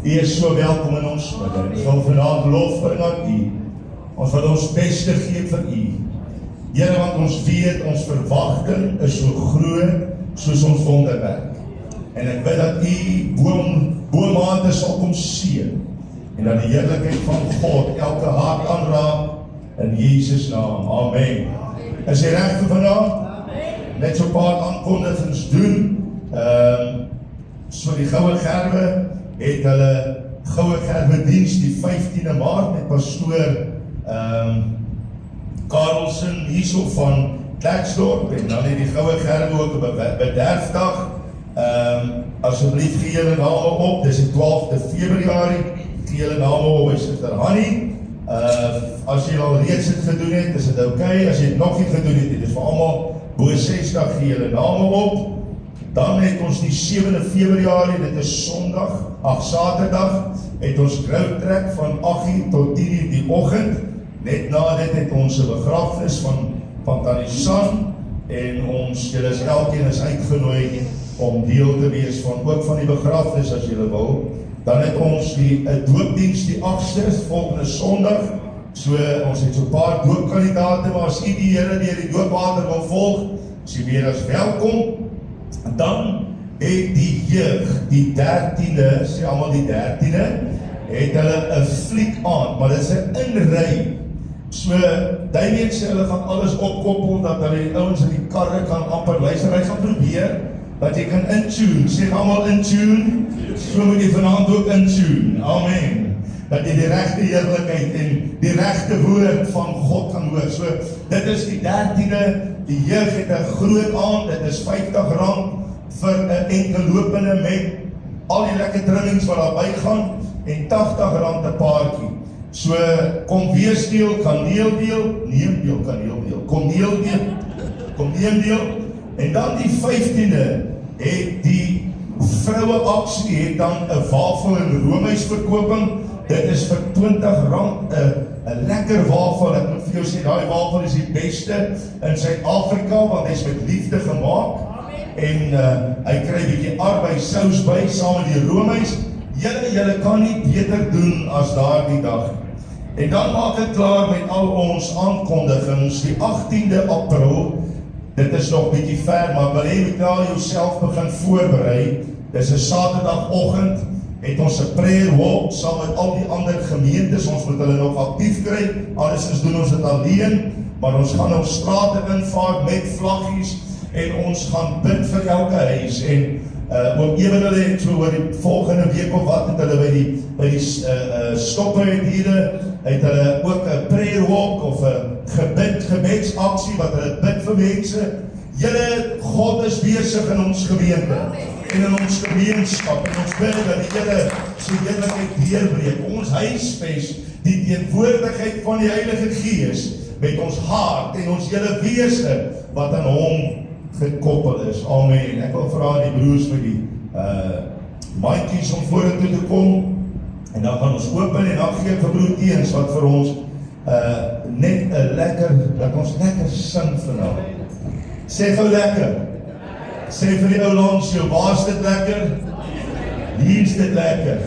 U is so welkom in ons midde. Ons wil vanaand lof bring aan U. Ons wil ons beste gee vir U. Here, want ons weet, ons verwagting is so groot soos ons wonderwerk. En ek bid dat U boomate sal kom seën en dat die heerlikheid van God elke hart aanraak in Jesus naam. Amen. Is jy reg vir vandag? Net so 'n paar aankondigings doen. So die Goue Gerwe het hulle Goue Gerwe diens die 15de Maart met pastoor Karelsen hierso van Klerksdorp, en dan het die Goue Gerwe ook op 'n bederfdag. Asseblief gee julle name op, dis die 12de Februarie, gee julle name op by Sister Hannie. As jy al reeds het gedoen het, is dit okay. As jy het nog nie gedoen het, dit is vir almal bo 60 gee julle name op. Dan het ons die 7de Februarie, dit is Saterdag, het ons Grout Trek van 8:00 tot 10:00 die oggend. Net na dit het ons 'n begrafnis van Tannie San, en julle is elkeen is uitgenooi om deel te wees ook van die begrafnis as julle wil. Dan het ons die doopdiens die 8ste, volgende Sondag. So ons het so 'n paar doopkandidate, maar as u die Here deur die doopwater wil volg, is u meer as welkom. Dan het die jeug, die 13de, sê almal die 13de, het hulle 'n fliek aan, maar dit is 'n inry. So, Damien sê hulle gaan alles opkoppel, dat hulle die ouens in die karre kan amper luister. Hy gaan probeer, dat jy kan intune, sê almal intune, so moet jy vanaand ook intune, amen. Dat jy die regte heerlikheid en die regte woord van God kan hoor. So, dit is die 13de, die jeug het 'n groot aand, dit is R50 vir 'n enkellopende met al die lekker drinkings wat daarby gaan, en R80 'n paartjie. So, kom wees deel, kaneel deel, neem deel, kaneel deel, kom neem deel, en dan die 15de het die vroue aksie, het dan 'n wafel en roomysverkoping, dit is vir R20, 'n lekker wafel. Ek moet vir jou sê, daai wafel is die beste in Suid-Afrika, want hy is met liefde gemaak, en hy kry 'n bietjie arbeidsous by, saam met die roomys. Julle kan nie beter doen as daardie dag. En dan maak ek klaar met al ons aankondigings, die 18de April, dit is nog bietjie ver, maar wil jy moet nou jouself begin voorberei. Dis 'n Saterdagoggend, het ons 'n prayer walk saam met al die ander gemeentes. Ons moet hulle nog aktief kry, anders doen ons dit alleen, maar ons gaan op strate invaar met vlaggies, en ons gaan bid vir elke huis. En oom Ewen hulle het so oor die volgende week of wat, het hulle by die stoppe het hulle ook 'n prayer walk of 'n gebedsaksie wat hulle bid vir mense. God is besig in ons gemeente en in ons gemeenskap, en ons bid dat die Here se heerlikheid deurbreek. Ons huisves die teenwoordigheid van die Heilige Gees met ons hart en ons hele wese wat aan hom gekoppel is. Amen. Ek wil vra die broers vir die maatjies om vorentoe te kom, en dan gaan ons open, en dan gee ek vir broer Teens wat vir ons net 'n dat ons lekker sing vanaand. Sê gou lekker. Sê vir die ou langs jou, waar is dit lekker? Hier is dit lekker.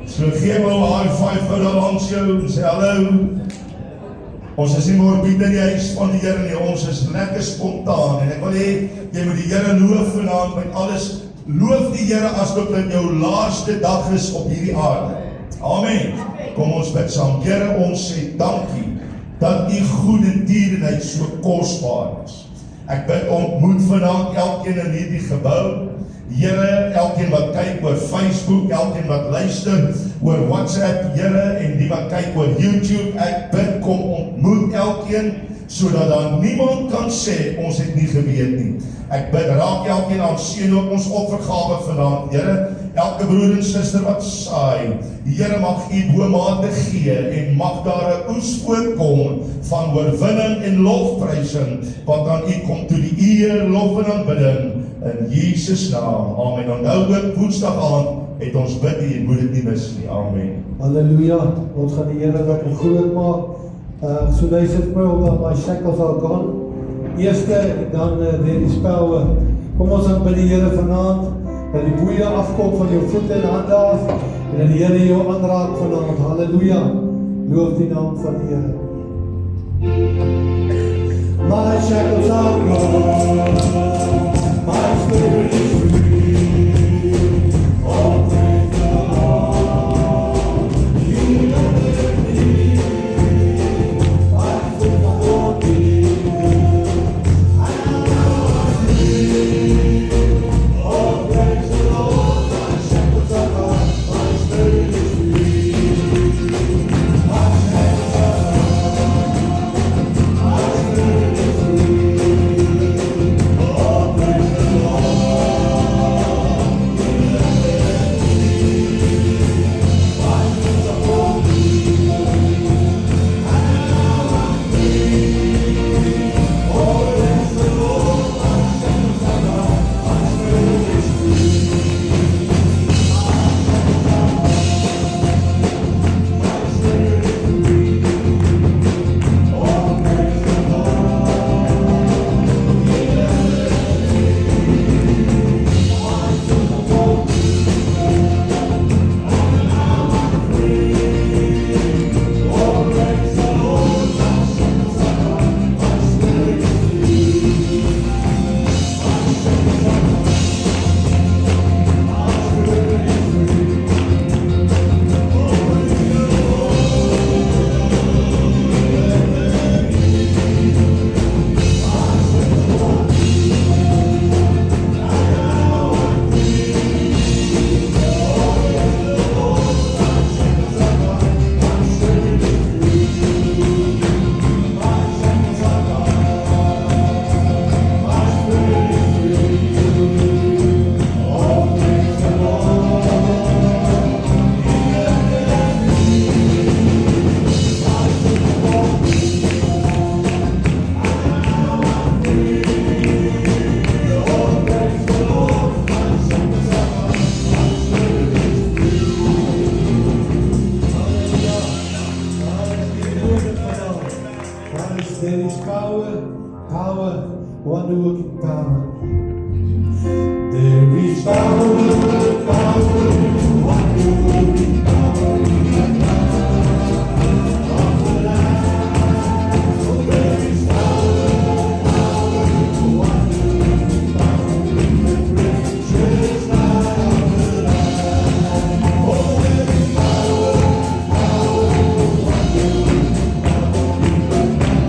So gee my 'n high five vir die langs jou en sê hallo. Ons is nie morbied in die huis van die Here nie, ons is lekker spontaan, en ek wil hê, jy moet die Here loof vanaand met alles. Loof die Here asof dit jou laaste dag is op hierdie aarde. Amen. Kom ons bid saam. Here, ons sê dankie dat u goeie tierenheid so kosbaar is. Ek bid ontmoet vanaand elkeen in hierdie gebou. Here, elkeen wat kyk oor Facebook, elkeen wat luister oor WhatsApp, Here, en die wat kyk oor YouTube, ek bid kom ontmoet elkeen, sodat daar niemand kan sê, ons het nie geweet nie. Ek bid, raak elkeen aan, seën ook ons opvergawe vanaand, Here, elke broer en suster wat saai, Here, mag u boomate gee, en mag daar 'n oes voorkom van oorwinning en lofprysing, wat aan u kom toe die eer, lof en aanbidding, in Jesus naam, amen. Onthou ook Woensdag aand het ons bid, en moet dit nie mis nie, amen. Halleluja, ons gaan die Here wat groot maak. So luister my op my shekels al gaan. Eerste, dan weer die spel. Kom ons aan by die Here vanaand. dat die boeie afkom van jou voete en hande af, en dat die Here jou aanraak vanaand. Halleluja, loof die naam van die Here. My shackles are gone, my spirit is free. Oh, praise the Lord, He delivered me. My foot won't be good, and now I'm free. Oh, praise the Lord, my shackles are gone, my spirit is free. My shackles are gone, my spirit is free. Oh, praise the Lord, He delivered me. My foot won't be good, and now I'm free. Oh, praise the Lord, my shackles are gone, my spirit is free. My spirit is free. Oh, praise the Lord, He delivered me. My foot won't be good, and now I'm free. Oh, praise the Lord, my shackles are gone, my spirit is free. My shackles are gone, my spirit is free. Oh, praise the There is power, power, wonder-working power. There is power, power, wonder-working power in the blood of the Lamb. Oh, there is power, power, wonder-working power in the precious blood of the Lamb. Oh, there is power, power, wonder-working power in the blood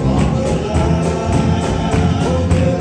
of the Lamb. Oh, there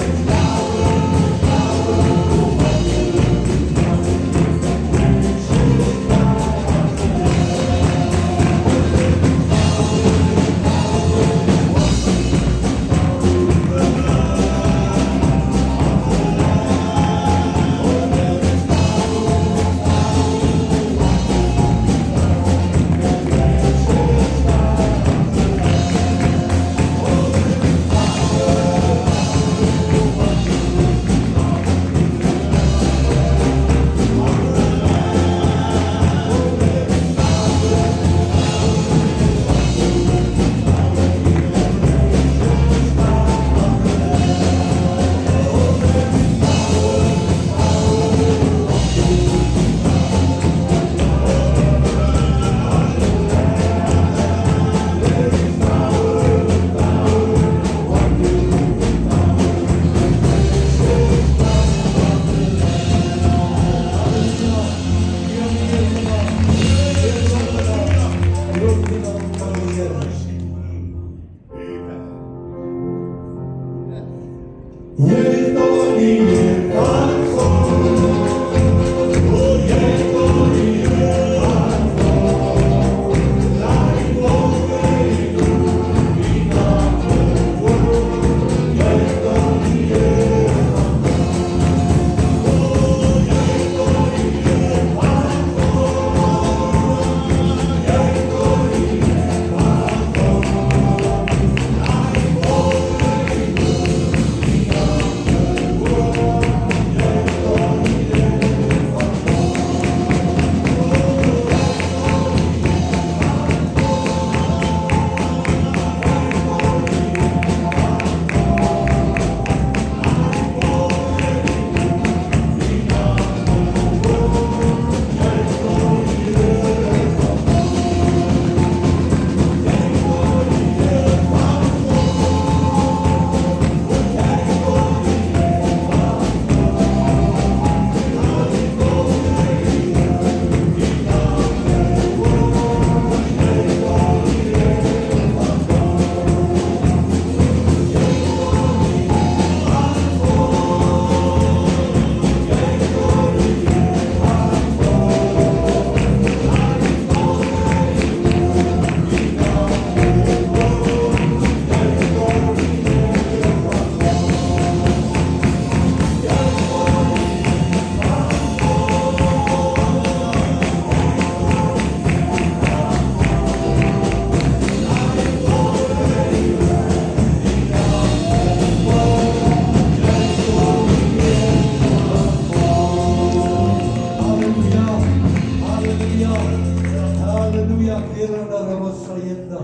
Here na Ramasayenda.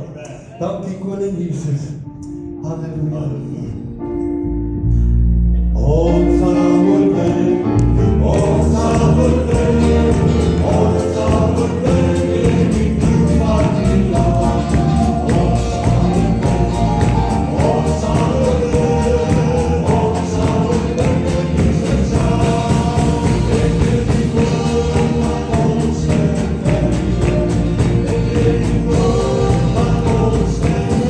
Dankie Koning Jesus. Halleluja. Ons sal oorwin. Ons sal oorwin. Ons sal oorwin in die bloed van die Lam. Ons sal oorwin. Ons sal oorwin. Ons sal oorwin in Jesus naam. Ek het die woord van ons getuig. Ek het die woord van ons getuig.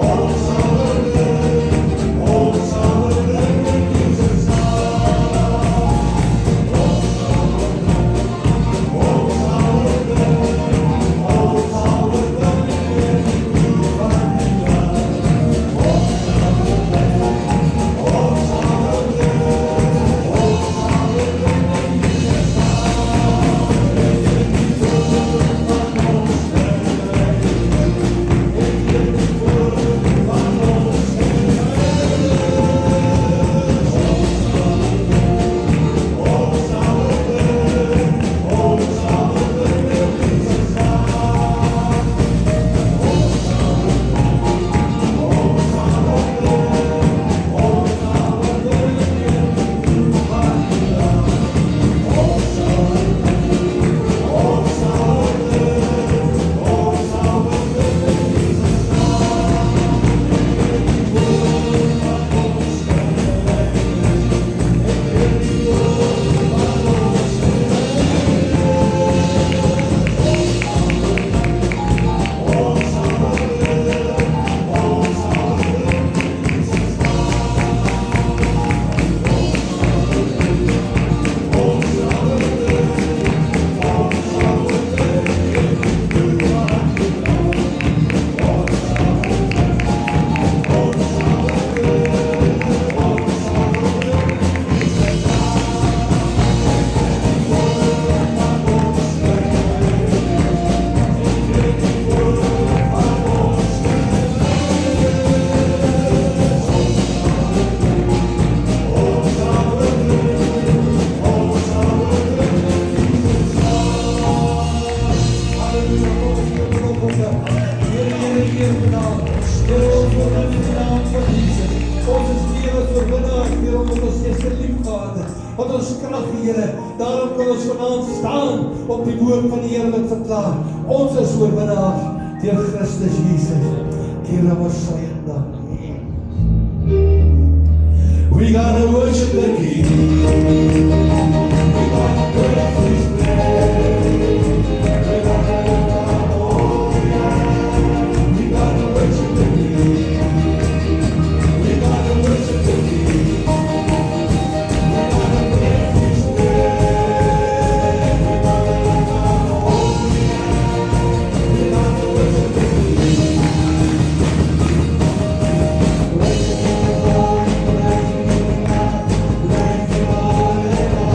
Ons sal oorwin. Ons sal oorwin. Ons sal oorwin in Jesus naam. Ons sal oorwin. Ons sal oorwin. Ons sal oorwin in die bloed van die Lam. Ons sal oorwin. Ons sal oorwin. Ons sal oorwin in Jesus naam. Ek het die woord van ons getuig. Ek het die woord van ons wat ons krag die Here. Daarom kan ons vanaand staan op die woord van die Here en verklaar. Ons is oorwinnaars deur Christus Jesus. Here Messiah. We gotta worship the King. We gotta praise His name. We gotta lift our holy hands. We gotta worship the King. We gotta worship the King. We gotta praise His name. We gotta lift our holy hands. We gotta worship the King. Praise Him, Lord, praise Him, Lord, praise Him, Lord.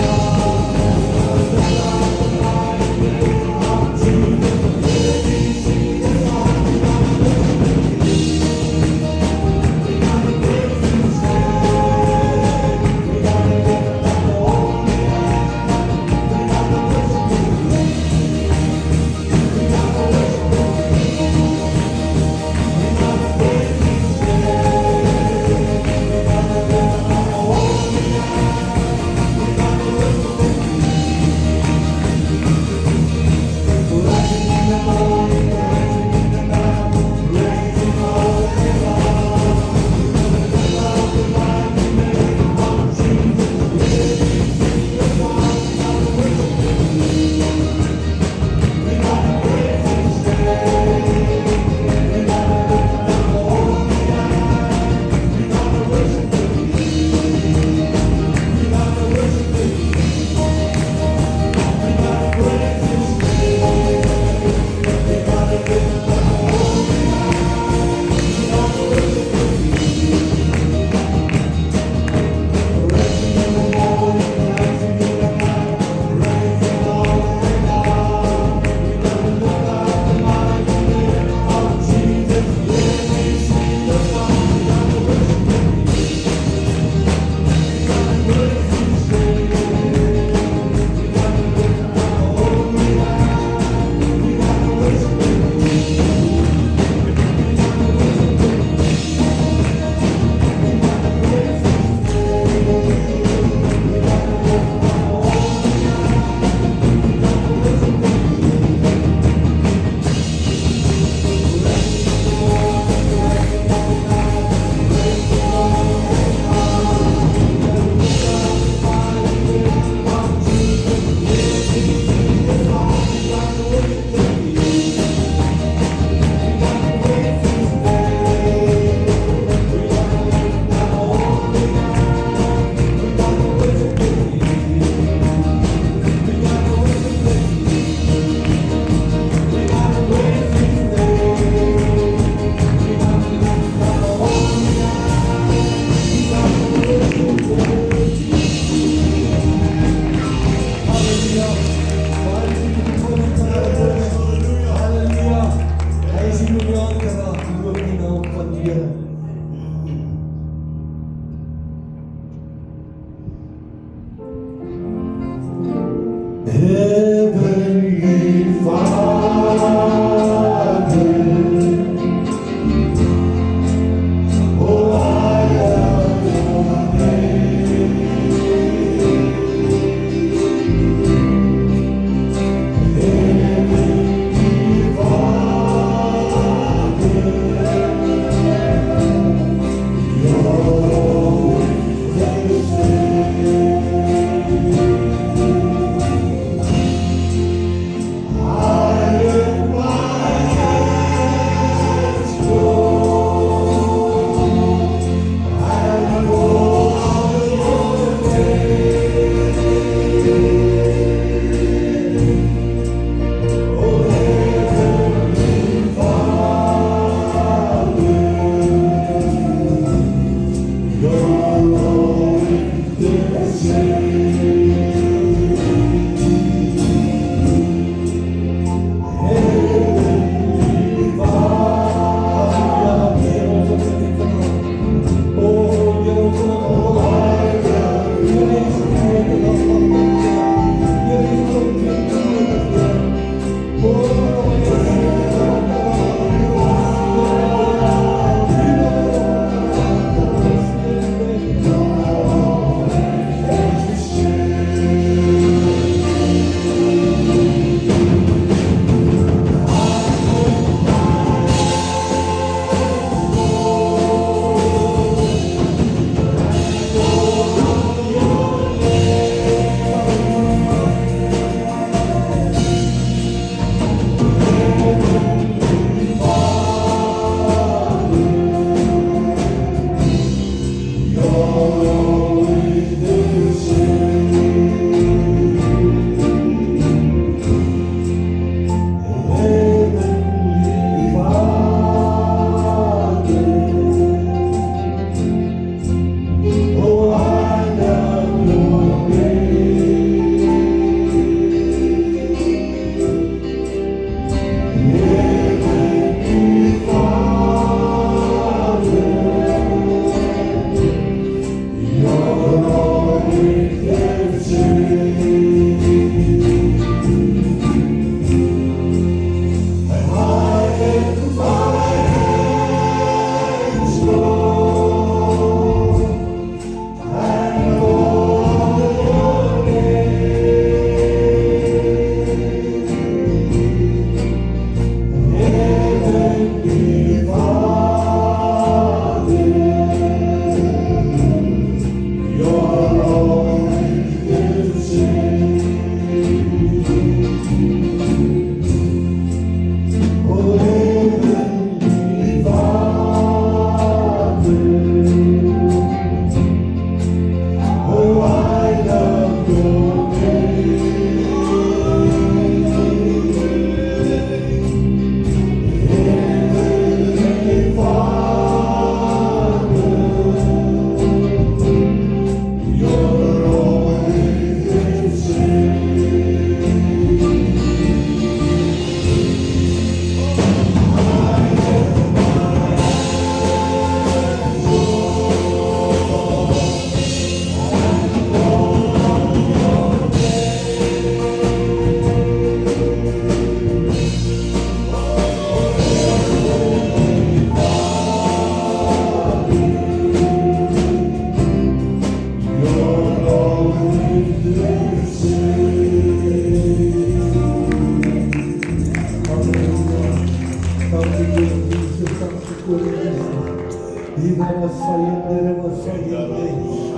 Heavenly Father, oh, I love your name. Heavenly Father, you're always the same. I let my hands go and go on your way. Oh, Heavenly Father, you're always the same. Heavenly Father,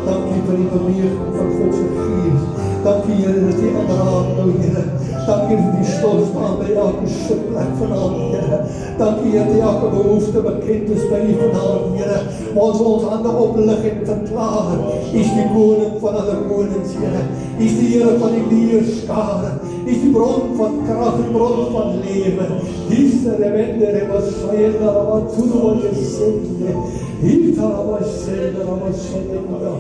Dankie vir die beweging van God se Gees. Dankie Here dat U aanraak nou Here. Dankie dat U stilstaan by elke sitplek vanaand Here. Dankie dat U elke behoefte bekend is by U vanaand Here. Maar ons hande oplig en verklaar, U is die koning van alle konings Here. U is die Here van die leerskare. U is die bron van krag en bron van lewe. Dis rebende rebasayenda rabatunu yesende. Hita rabasayenda rabasayenda.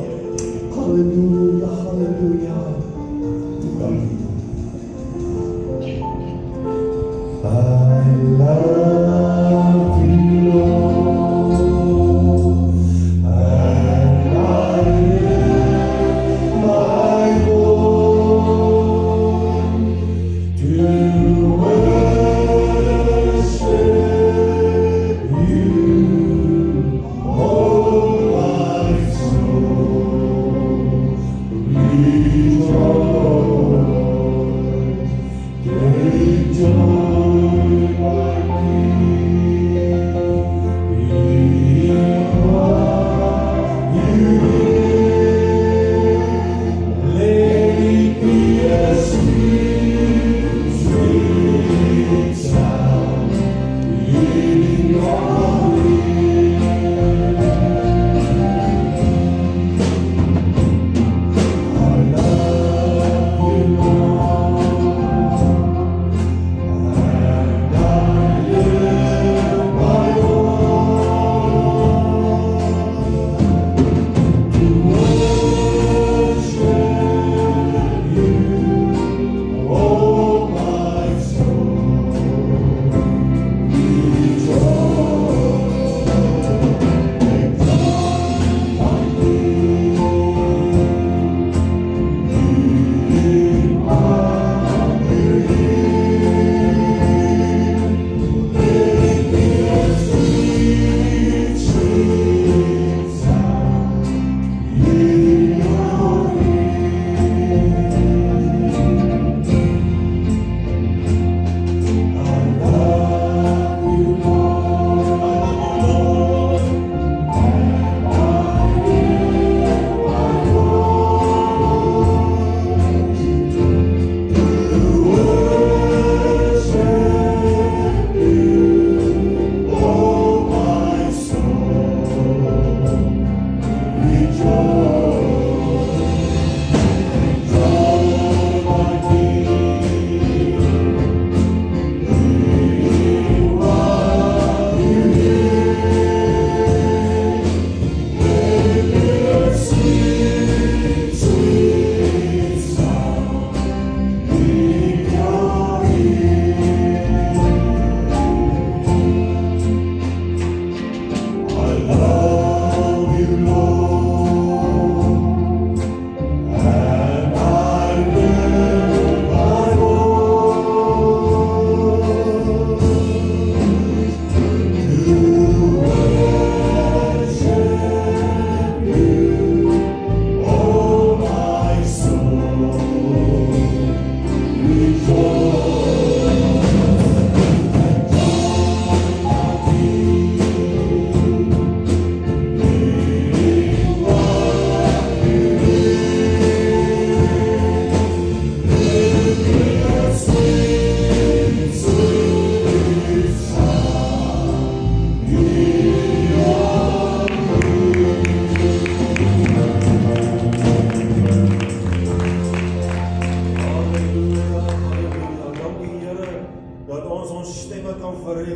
Hallelujah, hallelujah. I love you, Lord, and I lift my voice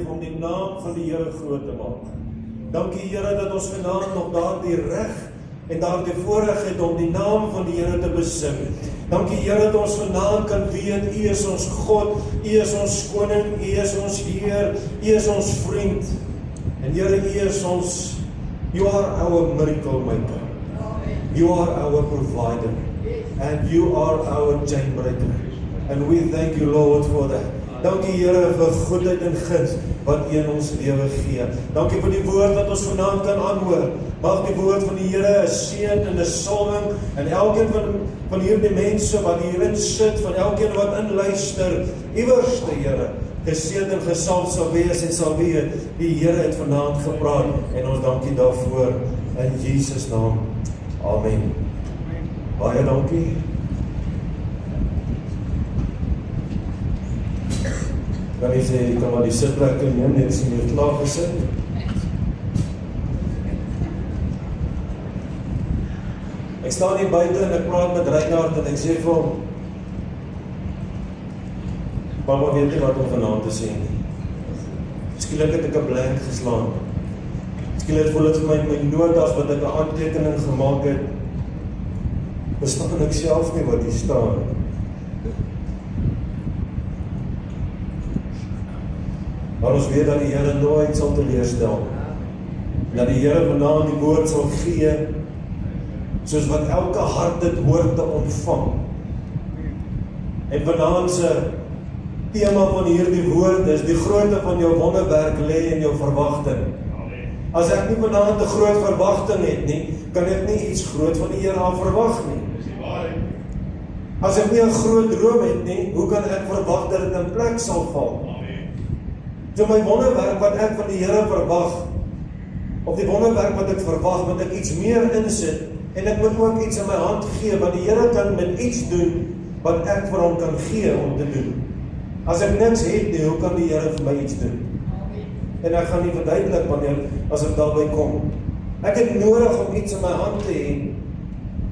leef om die naam van die Here groot te maak. Dankie Here dat ons vanaand nog daardie reg en daardie voorreg het om die naam van die Here te besing. Dankie Here dat ons vanaand kan weet, U is ons God, U is ons koning, U is ons Heer, U is ons vriend. En Here, U is ons, You are our miracle maker. You are our provider. And You are our chain breaker. And we thank You Lord for that. Dankie Here vir goedheid en guns wat U in ons lewe gee. Dankie vir die woord wat ons vanaand kan aanhoor. Mag die woord van die Here 'n seën en 'n salwing en elkeen van hierdie mense wat hierin sit, van elkeen wat inluister, iewers die Here, geseën en gesalf sal wees en sal weet, die Here het vanaand gepraat en ons dankie daarvoor in Jesus naam. Amen. Baie dankie. Kan jy sê, jy kan maar die sitplekke neem, net sien jy klaar gesit. Ek staan hier buite en ek praat met Reinhard en ek sê vir hom, Mama weet nie wat om vanaand te sê nie. Skielik het ek 'n blank geslaan. Skielik voel dit vir my notas wat ek 'n aantekening gemaak het, verstaan ek self nie wat hier staan. Maar ons weet dat die Here nooit sal teleurstel. Dat die Here vanaand die woord sal gee, soos wat elke hart dit hoort te ontvang. En vanaand se tema van hierdie woord is, die grootte van jou wonderwerk lê in jou verwagting. As ek nie vanaand 'n groot verwagting het nie, kan ek nie iets groot van die Here af verwag nie. As ek nie 'n groot droom het nie, hoe kan ek verwag dat dit in plek sal val? So my wonderwerk wat ek van die Here verwag, of die wonderwerk wat ek verwag, moet ek iets meer insit, en ek moet ook iets in my hand gee, want die Here kan met iets doen, wat ek vir hom kan gee om te doen. As ek niks het nie, hoe kan die Here vir my iets doen? En ek gaan nie verduidelik wanneer, as ek daarby kom. Ek het nodig om iets in my hand te hê.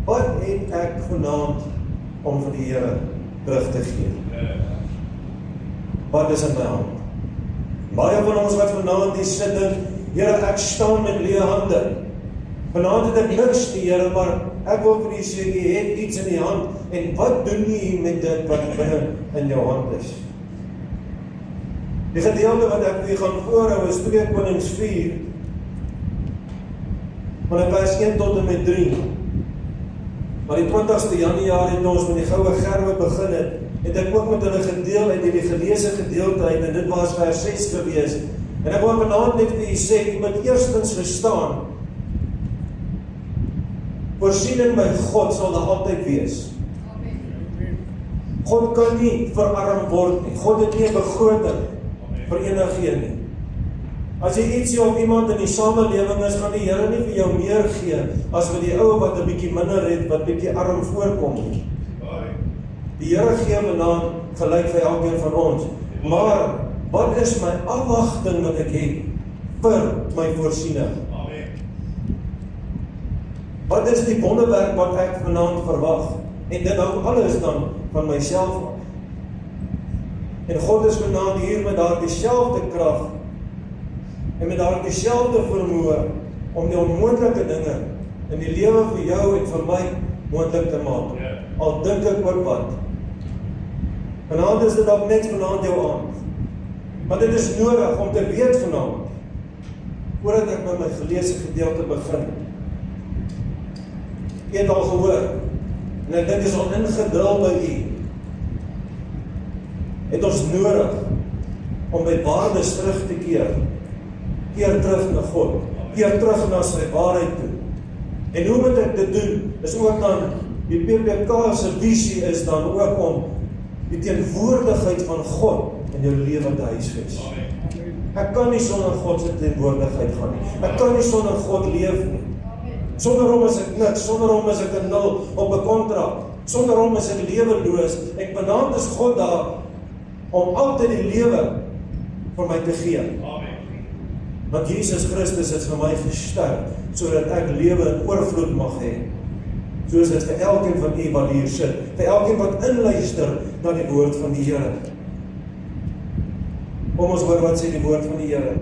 Wat het ek vanaand om vir die Here terug te gee? Wat is in my hand? Baie van ons wat vanaand hier sit en, Here, ek staan met leë hande. Vanaand het ek niks nie, Here, maar ek wil vir U sê, U het iets in die hand, en wat doen U met dit wat binne in jou hand is? Die gedeelte wat ek vir U gaan voorhou is 2 Konings 4, van vers 1 tot en met 3. Maar die 20ste Januarie het ons met die goue gerwe begin het ek ook met hulle gedeel uit die geleese gedeelte uit, en dit was vers 6 gewees. En ek wil vanaand net vir U sê, U moet eerstens verstaan, voorsiening by God sal daar altyd wees. God kan nie verarm word nie. God het nie 'n begroting vir enigeen nie. As jy ietsie of iemand in die samelewing is, gaan die Here nie vir jou meer gee, as vir die ou wat 'n bietjie minder het, wat bietjie arm voorkom nie. Die Here gee vanaand gelyk vir elkeen van ons. Maar, wat is my afwagting wat ek het vir my voorsiening? Wat is die wonderwerk wat ek vanaand verwag? En dit hang alles dan van myself af. En God is vanaand hier met daardie selfde krag en met daardie selfde vermoë om die onmoontlike dinge in die lewe vir jou en vir my moontlik te maak. Al dink ek oor wat. Vanaand is dit ook net vanaand jou aand. Maar dit is nodig om te weet vanaand, voordat ek met my geleese gedeelte begin. Jy het al gehoor, en ek dink is al ingedrul by U, het ons nodig om by waardes terug te keer terug na God, keer terug na sy waarheid toe. En hoe moet ek dit doen? Is ook dan, die PPK se visie is dan ook om die teenwoordigheid van God in jou lewe te huisves. Ek kan nie sonder God se teenwoordigheid gaan nie. Ek kan nie sonder God leef nie. Sonder hom is ek niks, sonder hom is ek 'n nul op 'n kontrak. Sonder hom is ek leweloos. En vanaand is God daar om altyd die lewe vir my te gee. Want Jesus Christus het vir my gesterf, sodat ek lewe in oorvloed mag hê. Soos dit vir elkeen van u wat hier sit, vir elkeen wat inluister na die woord van die Here. Kom ons hoor wat sê die woord van die Here.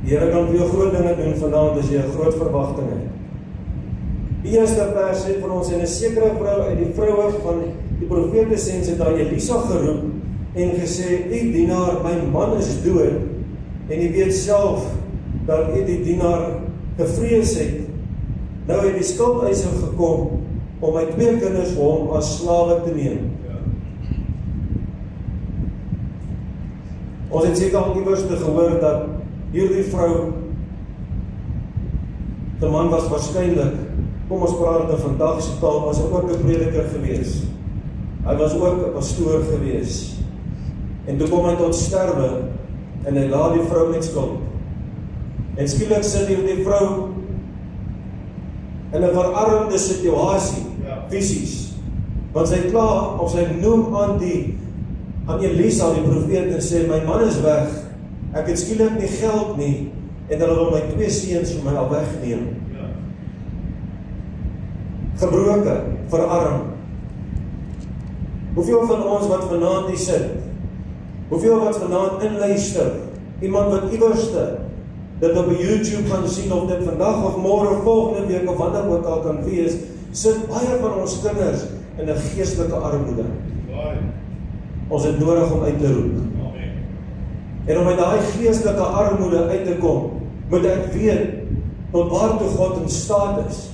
Die Here kan vir jou groot dinge doen vanaand as jy 'n groot verwagting het. Die eerste vers sê vir ons, en 'n sekere vrou uit die vroue van die profete sê, het daar Elisa geroep en gesê, "U dienaar, my man is dood, en u weet self dat u die dienaar gevrees het. Nou het die skuldeiser gekom om my 2 kinders vir hom as slawe te neem." Ons het seker al iewers gehoor dat hierdie vrou, die man was waarskynlik, kom ons praat in vandag se taal, was ook 'n prediker gewees. Hy was ook 'n pastoor gewees. En toe kom hy tot sterwe en hy laat die vrou met skuld. En skielik sit hierdie vrou in 'n verarmde situasie, fisies. Want sy kla, of sy noem aan Elisa, die profeet, en sê, "My man is weg, ek het skielik nie geld nie, en hulle wil my 2 seuns vir my al wegneem." Gebroken, verarm. Hoeveel van ons wat vanaand hier sit, hoeveel wat vanaand inluister, iemand wat iewerste dit op YouTube gaan sien, of dit vandag of môre, volgende week of wanneer ook al kan wees, sit baie van ons kinders in 'n geestelike armoede. Ons het nodig om uit te roep. En om uit daai geestelike armoede uit te kom, moet ek weet tot waartoe God in staat is.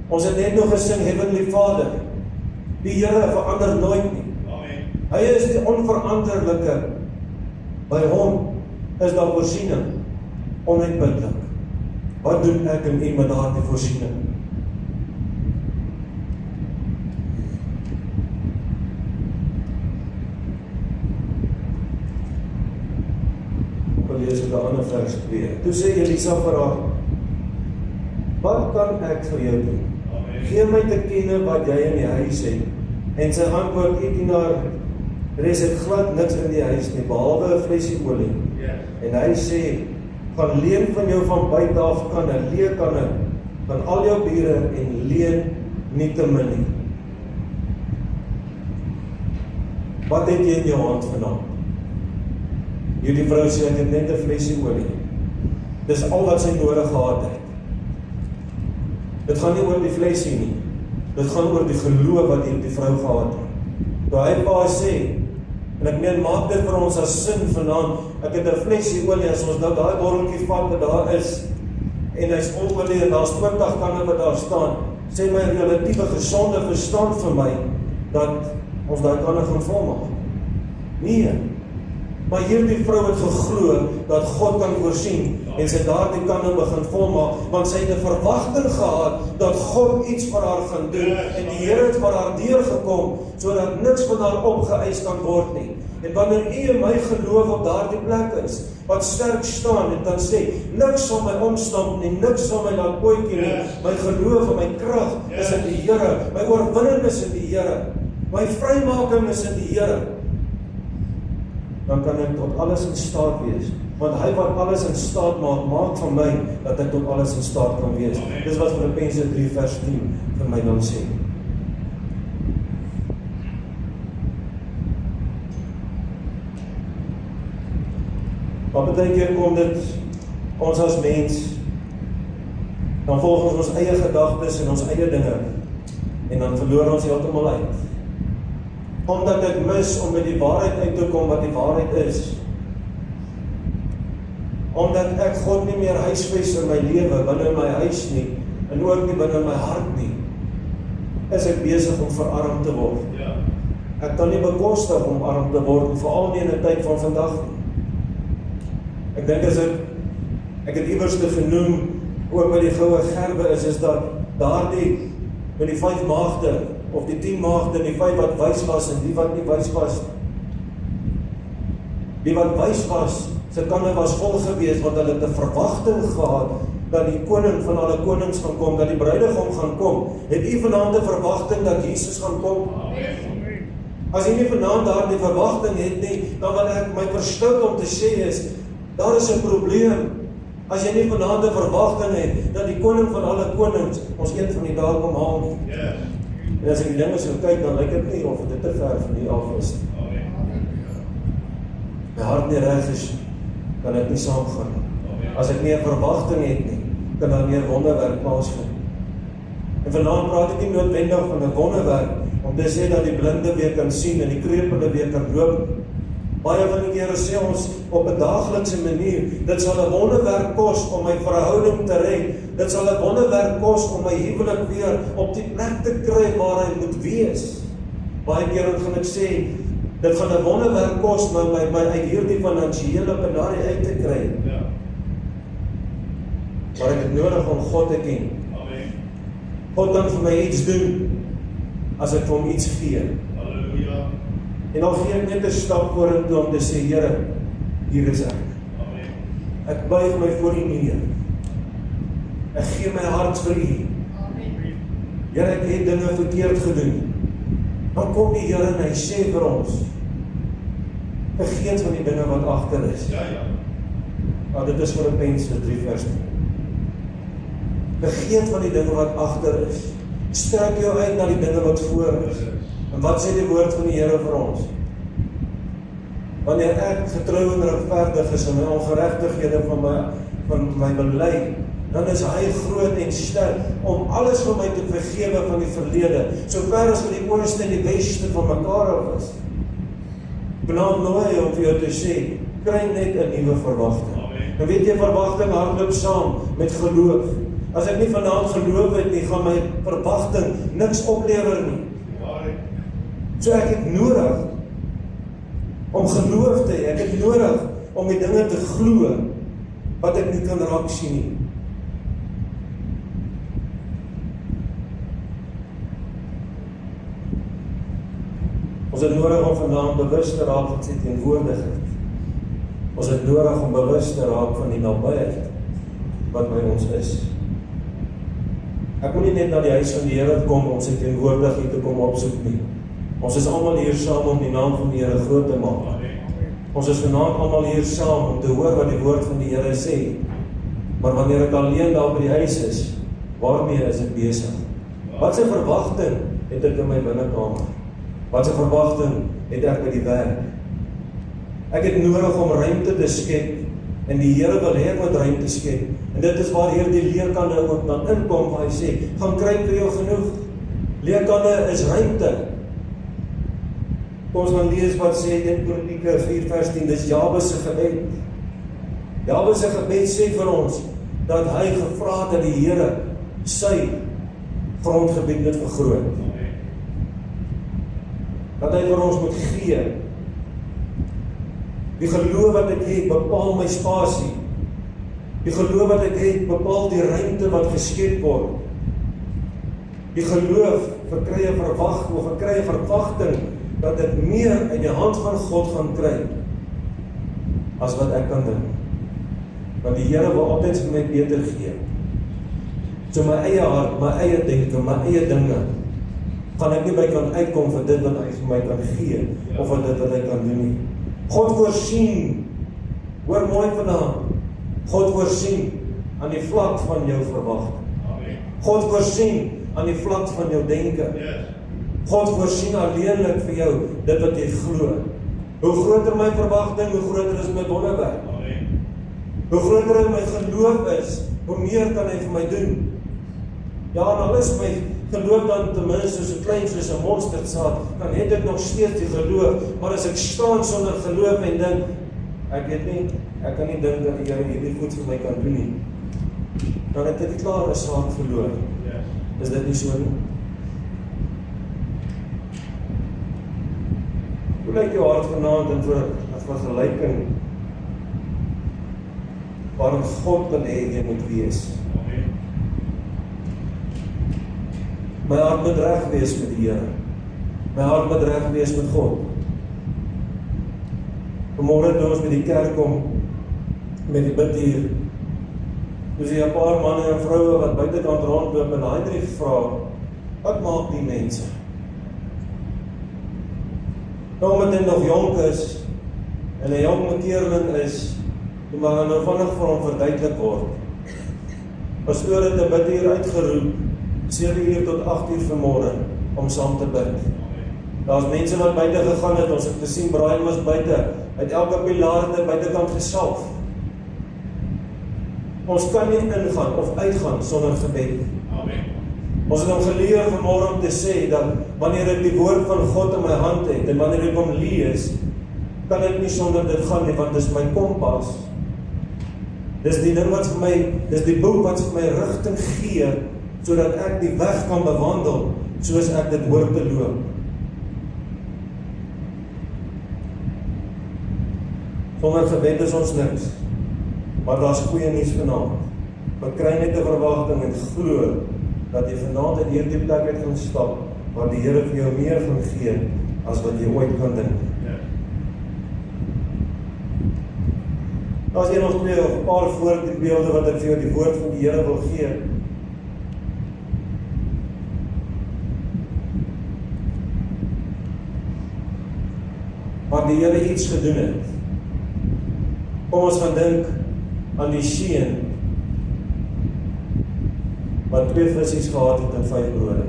Ons het net nog gesing, Heavenly Father, die Here verander nooit nie. Hy is die onveranderlike. By hom is daar voorsiening, onuitputtlik. Wat doen ek en u met daardie voorsiening? Ek lees op 'n ander vers 2. Toe sê Elisa vir haar, "Wat kan ek vir jou doen? Gee my te kenne wat jy in die huis het." En sy antwoord, "U dienaar, res het glad niks in die huis nie, behalwe 'n flesie olie." En hy sê, "Gaan leen van jou van buite af kanne, leë kanne, van al jou bure en leen nie te min nie." Wat het jy in jou hand vanaand? Hierdie vrou sê, "Ek het net 'n flesie olie." Dis al wat sy nodig gehad het. Dit gaan nie oor die flesie nie. Dit gaan oor die geloof wat hierdie vrou gehad het. Toe hy pa sê, en ek meen, maak dit vir ons as sin vanaand, ek het 'n flesie olie, as ons nou daai botteltjie vat wat daar is, en hy's vol olie, en daar's 20 kanne wat daar staan, sê my relatiewe gesonde verstand vir my, dat ons daai kanne gaan volmaak. Nee. Maar hierdie vrou het geglo dat God kan voorsien, en sy daardie kanne begin volmaak, want sy het 'n verwagting gehad dat God iets vir haar gaan doen, en die Here het vir haar deurgekom, sodat niks van haar opgeëis kan word nie. En wanneer u en my geloof op daardie plek is, wat sterk staan, en dan sê, niks sal my omstamp nie, niks sal my laat ooitjie nie, my geloof en my krag is in die Here, my oorwinning is in die Here, my vrymaking is in die Here, dan kan ek tot alles in staat wees. Want hy wat alles in staat maak, maak van my dat ek tot alles in staat kan wees. Dis wat Filippense 3 vers 10 vir my dan sê. Maar baie keer kom dit, ons as mens, dan volg ons eie gedagtes en ons eie dinge, en dan verloor ons heeltemal uit. Omdat ek mis om met die waarheid uit te kom wat die waarheid is. Omdat ek God nie meer huisves in my lewe, binne in my huis nie, en ook nie binne in my hart nie, is ek besig om verarm te word. Ek kan nie bekostig om arm te word, veral nie in 'n tyd van vandag nie. Ek dink as ek het iewerste genoem, ook by die goue gerbe is dat daardie, met die 5 maagde, of die 10 maagde, die 5 wat wys was, en die wat nie wys was. Die wat wys was, sy kanne was vol gewees, want hulle het 'n verwagting gehad, dat die koning van alle konings gaan kom, dat die bruidegom gaan kom. Het u vanaand 'n verwagting dat Jesus gaan kom? As jy nie vanaand daardie verwagting het nie, dan wil ek my verstout om te sê is, daar is 'n probleem. As jy nie vanaand 'n verwagting het, dat die koning van alle konings ons een van die dae kom haal nie. En as ek die dinge so kyk, dan lyk dit nie of dit te ver van hier af is. my hart nie reg is, kan ek nie saamgaan nie. As ek nie 'n verwagting het nie, kan daar nie 'n wonderwerk plaasvind. En vanaand praat ek nie noodwendig van 'n wonderwerk, om te sê dat die blinde weer kan sien, en die krepele weer kan loop. Baie van die kere sê ons op 'n daaglikse manier, dit sal 'n wonderwerk kos om my verhouding te red, dit sal 'n wonderwerk kos om my huwelik weer op die plek te kry waar hy moet wees. Baie kere gaan ek sê, dit gaan 'n wonderwerk kos om my uit hierdie finansiële penarie uit te kry. Ja. Maar ek het nodig om God te ken. Amen. God kan vir my iets doen, as ek vir hom iets gee. Halleluja. En dan gee ek net 'n stap vorentoe om te sê, Here, hier is ek. Amen. Ek buig my voor U neer. Ek gee my hart vir U. Here, ek het dinge verkeerd gedoen. Dan kom die Here en hy sê vir ons, vergeet van die dinge wat agter is. Ja, ja. Nou, dit is Filippense 3 vers 10. Vergeet van die dinge wat agter is. Strek jou uit na die dinge wat voor is. En wat sê die woord van die Here vir ons? Wanneer ek getrou en regverdig is en my ongeregtighede van my bely, dan is hy groot en sterk om alles van my te vergewe van die verlede, so ver as wat die ooste en die weste van mekaar af is. Vanaand nooi om vir jou te sê, kry net 'n nuwe verwagting. Amen. En weet jy, verwagting hardloop saam met geloof. As ek nie vanaand geloof het nie, gaan my verwagting niks oplewer nie. Waarheid. So ek het nodig om geloof te hê, ek het nodig om die dinge te glo wat ek nie kan raak sien nie. Ons het nodig om vanaand bewus te raak van sy teenwoordigheid. Ons het nodig om bewus te raak van die nabyheid wat by ons is. Ek moet nie net na die huis van die Here kom om sy teenwoordigheid te kom opsoek nie. Ons is almal hier saam om die naam van die Here groot te maak. Ons is vanaand almal hier saam om te hoor wat die woord van die Here sê. Maar wanneer ek alleen daar by die huis is, waarmee is ek besig? Wat 'n verwagting het ek in my binnekamer? Wat 'n verwagting het ek by die werk? Ek het nodig om ruimte te skep, en die Here wil hê ek moet ruimte skep. En dit is waar hierdie leerkande ook dan inkom, waar hy sê, gaan kry vir jou genoeg. Leerkande is ruimte. Kom ons gaan lees wat sê 1 Kronieke 4 vers 10, dis Jabes se gebed. Jabes se gebed sê vir ons, dat hy gevra het dat die Here sy grondgebied moet vergroot. Dat hy vir ons moet gee. Die geloof wat ek het, bepaal my spasie. Die geloof wat ek het, bepaal die ruimte wat geskep word. Die geloof verkry 'n verwagting dat ek meer uit die hand van God gaan kry as wat ek kan dink. Want die Here wil altyd vir my beter gee. So my eie hart, my eie denke, my eie dinge, gaan ek nie by kan uitkom vir dit wat hy vir my kan gee, of vir dit wat hy kan doen nie. God voorsien, hoor mooi vanaand, God voorsien aan die vlak van jou verwagting. God voorsien aan die vlak van jou denke. God voorsien alleenlik vir jou dit wat jy glo. Hoe groter my verwagting, hoe groter is my wonderwerk. Hoe groter my geloof is, hoe meer kan hy vir my doen. Ja, en al is my geloof dan ten minste soos 'n klein soos 'n mosterdsaad, dan het ek nog steeds die geloof, maar as ek staan sonder geloof en dink, ek kan nie dink dat die Here hierdie goed vir my kan doen nie, dan het ek klaar 'n saak verloor. Is dit nie so nie? Hoe lyk jou hart vanaand in vergelyking waarin God wil hê jy moet wees? My hart moet reg wees met die Here. My hart moet reg wees met God. Vanmôre toe ons by die kerk kom, met die bidhuur, dus hier 'n paar manne en vroue wat buitekant rondloop en Heinrich vra, wat maak die mense? Nou omdat hy nog jonk is, en 'n jong makeerling is, toe maar hy nou vinnig vir hom verduidelik word. Pastoor het 'n bidhuur uitgeroep, 7 uur tot 8 uur vanmôre, om saam te bid. Daar's mense wat buite gegaan het, ons het gesien, Brian was buite, uit elke pilaar het buitekant gesalf. Ons kan nie ingaan of uitgaan sonder gebed. Amen. Ons het hom geleer vanmôre om te sê, dat wanneer ek die woord van God in my hand het, en wanneer ek hom lees, kan ek nie sonder dit gaan nie, want dit is my kompas. Dis die ding wat vir my, dis die boek wat vir my rigting gee, sodat ek die weg kan bewandel, soos ek dit hoor te loop. Sonder gebed is ons niks, maar daar's goeie nuus vanaand. Verkry net 'n verwagting en glo dat jy vanaand uit hierdie plek uit gaan stap, waar die Here vir jou meer gaan gee as wat jy ooit kan dink. Daar's nog 2 of 'n paar voorbeelde wat ek vir jou die woord van die Here wil gee. Waar die Here iets gedoen het. Kom ons gaan dink aan die seun wat 2 visse gehad het en 5 brode.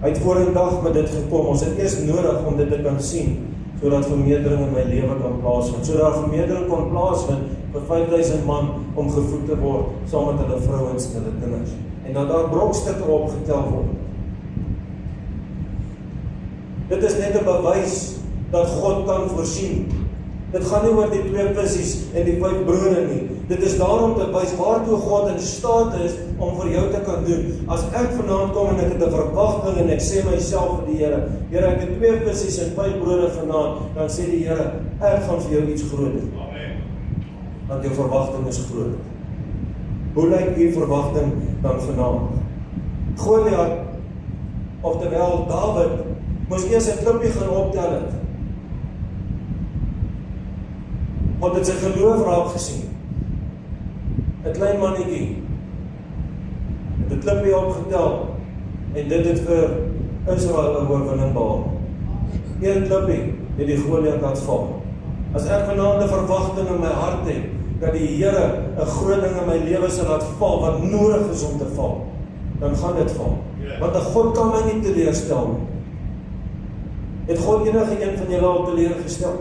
Hy het vorendag met dit gekom. Ons het eers nodig om dit te kan sien, sodat vermeerdering in my lewe kan plaasvind. Sodat vermeerdering kon plaasvind vir 5000 man om gevoed te word, saam met hulle vrouens en hulle kinders. En dat daar brokstukke opgetel word. Dit is net 'n bewys dat God kan voorsien. Dit gaan nie oor die 2 visse en die 5 brode nie. Dit is daarom te wys waartoe God in staat is om vir jou te kan doen. As ek vanaand kom en ek het 'n verwagting en ek sê myself vir die Here, Here, ek het 2 visse en 5 brode vanaand, dan sê die Here, ek gaan vir jou iets groot doen. Amen. Want jou verwagting is groot. Hoe lyk u verwagting dan vanaand? Goliat, oftewel Dawid, moes eers 'n klippie gaan optel het. Want het sy geloof raak gesien. 'n Klein mannetjie het 'n klippie opgetel en dit het vir Israel 'n oorwinning behaal. 'n klippie het die Goliat laat val. As ek vanaand 'n verwagting in my hart het dat die Here 'n groot ding in my lewe sal laat val wat nodig is om te val, dan gaan dit val. Want 'n God kan my nie teleurstel nie. Het God enige een van julle al teleurgestel?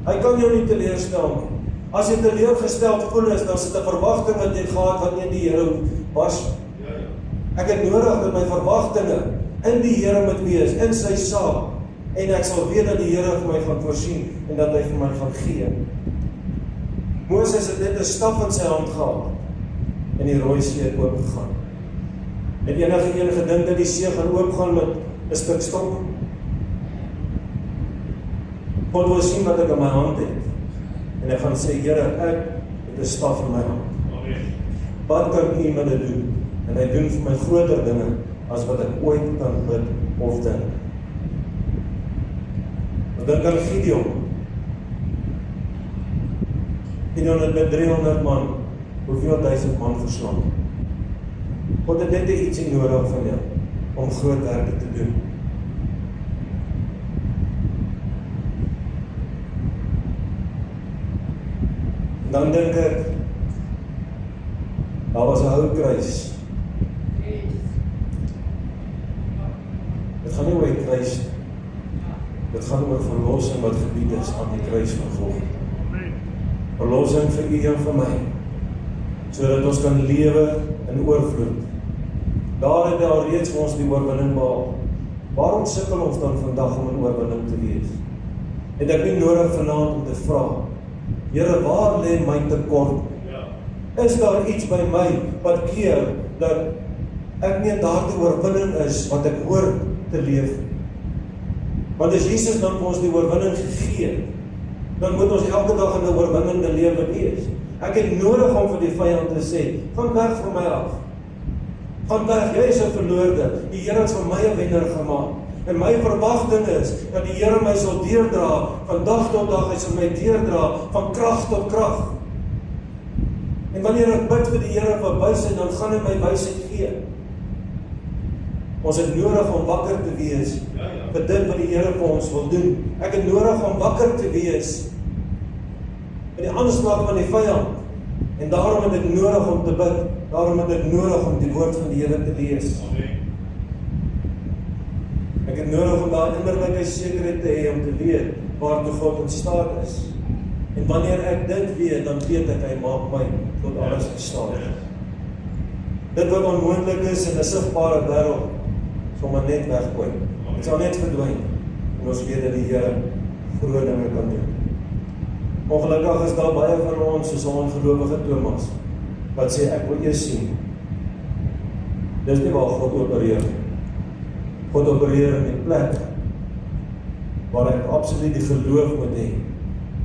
Hy kan jou nie teleurstel nie. As jy teleurgesteld voel is, dan is dit 'n verwagting wat jy gehad wat nie die Here was. Ek het nodig dat my verwagtinge in die Here moet wees, in sy saak, en ek sal weet dat die Here vir my gaan voorsien en dat hy vir my gaan gee. Moses het net 'n staf in sy hand gehad en die Rooi See het oopgegaan. Het enige een gedink dat die see gaan oopgaan met 'n stuk stok? God wil sien wat ek in my hand het. En ek gaan sê, Here, ek het 'n staf in my hand. Amen. Wat kan U met dit doen? En hy doen vir my groter dinge as wat ek ooit kan bid of dink. Ek dink aan Gideon. Gideon het met 300 man, hoeveel 1000 man verslaan. God het net ietsie nodig van jou om groot werke te doen. Dan dink ek, daar was 'n houtkruis. Dit gaan nie oor die kruis nie. Dit gaan oor verlossing wat gebied is aan die kruis van God. Verlossing vir u en vir my, sodat ons kan lewe in oorvloed. Daar het hy al reeds vir ons die oorwinning behaal. Waarom sukkel ons dan vandag om in oorwinning te wees? Het ek nie nodig vanaand om te vra, Here, waar lê my tekort? Is daar iets by my wat keer dat ek nie in daardie oorwinning is wat ek hoor te leef? Want as Jesus dan vir ons die oorwinning gegee, dan moet ons elke dag in 'n oorwinnende lewe wees. Ek het nodig om vir die vyand te sê, gaan weg van my af. Gaan weg, jy is 'n verloorde. Die Here het vir my 'n wenner gemaak. En my verwagting is dat die Here my sal deurdra, van dag tot dag, hy sal my deurdra, van krag tot krag. En wanneer ek bid vir die Here vir wysheid, dan gaan hy my wysheid gee. Ons het nodig om wakker te wees vir dit wat die Here vir ons wil doen. Ek het nodig om wakker te wees vir die aanslag van die vyand. En daarom het ek nodig om te bid. Daarom het ek nodig om die woord van die Here te lees. Ek het nodig om daai innerlike sekerheid te hê om te weet waartoe God in staat is. En wanneer ek dit weet, dan weet ek hy maak my tot alles in staat. Dit wat onmoontlik is in 'n sigbare wêreld, sal maar net weggooi. Dit sal net verdwyn. En ons weet dat die Here groot dinge kan doen. Ongelukkig is daar baie van ons soos 'n ongelowige Thomas wat sê ek wil eers sien. Dis nie waar God opereer. God opereer in die plek waar ek absoluut die geloof moet hê.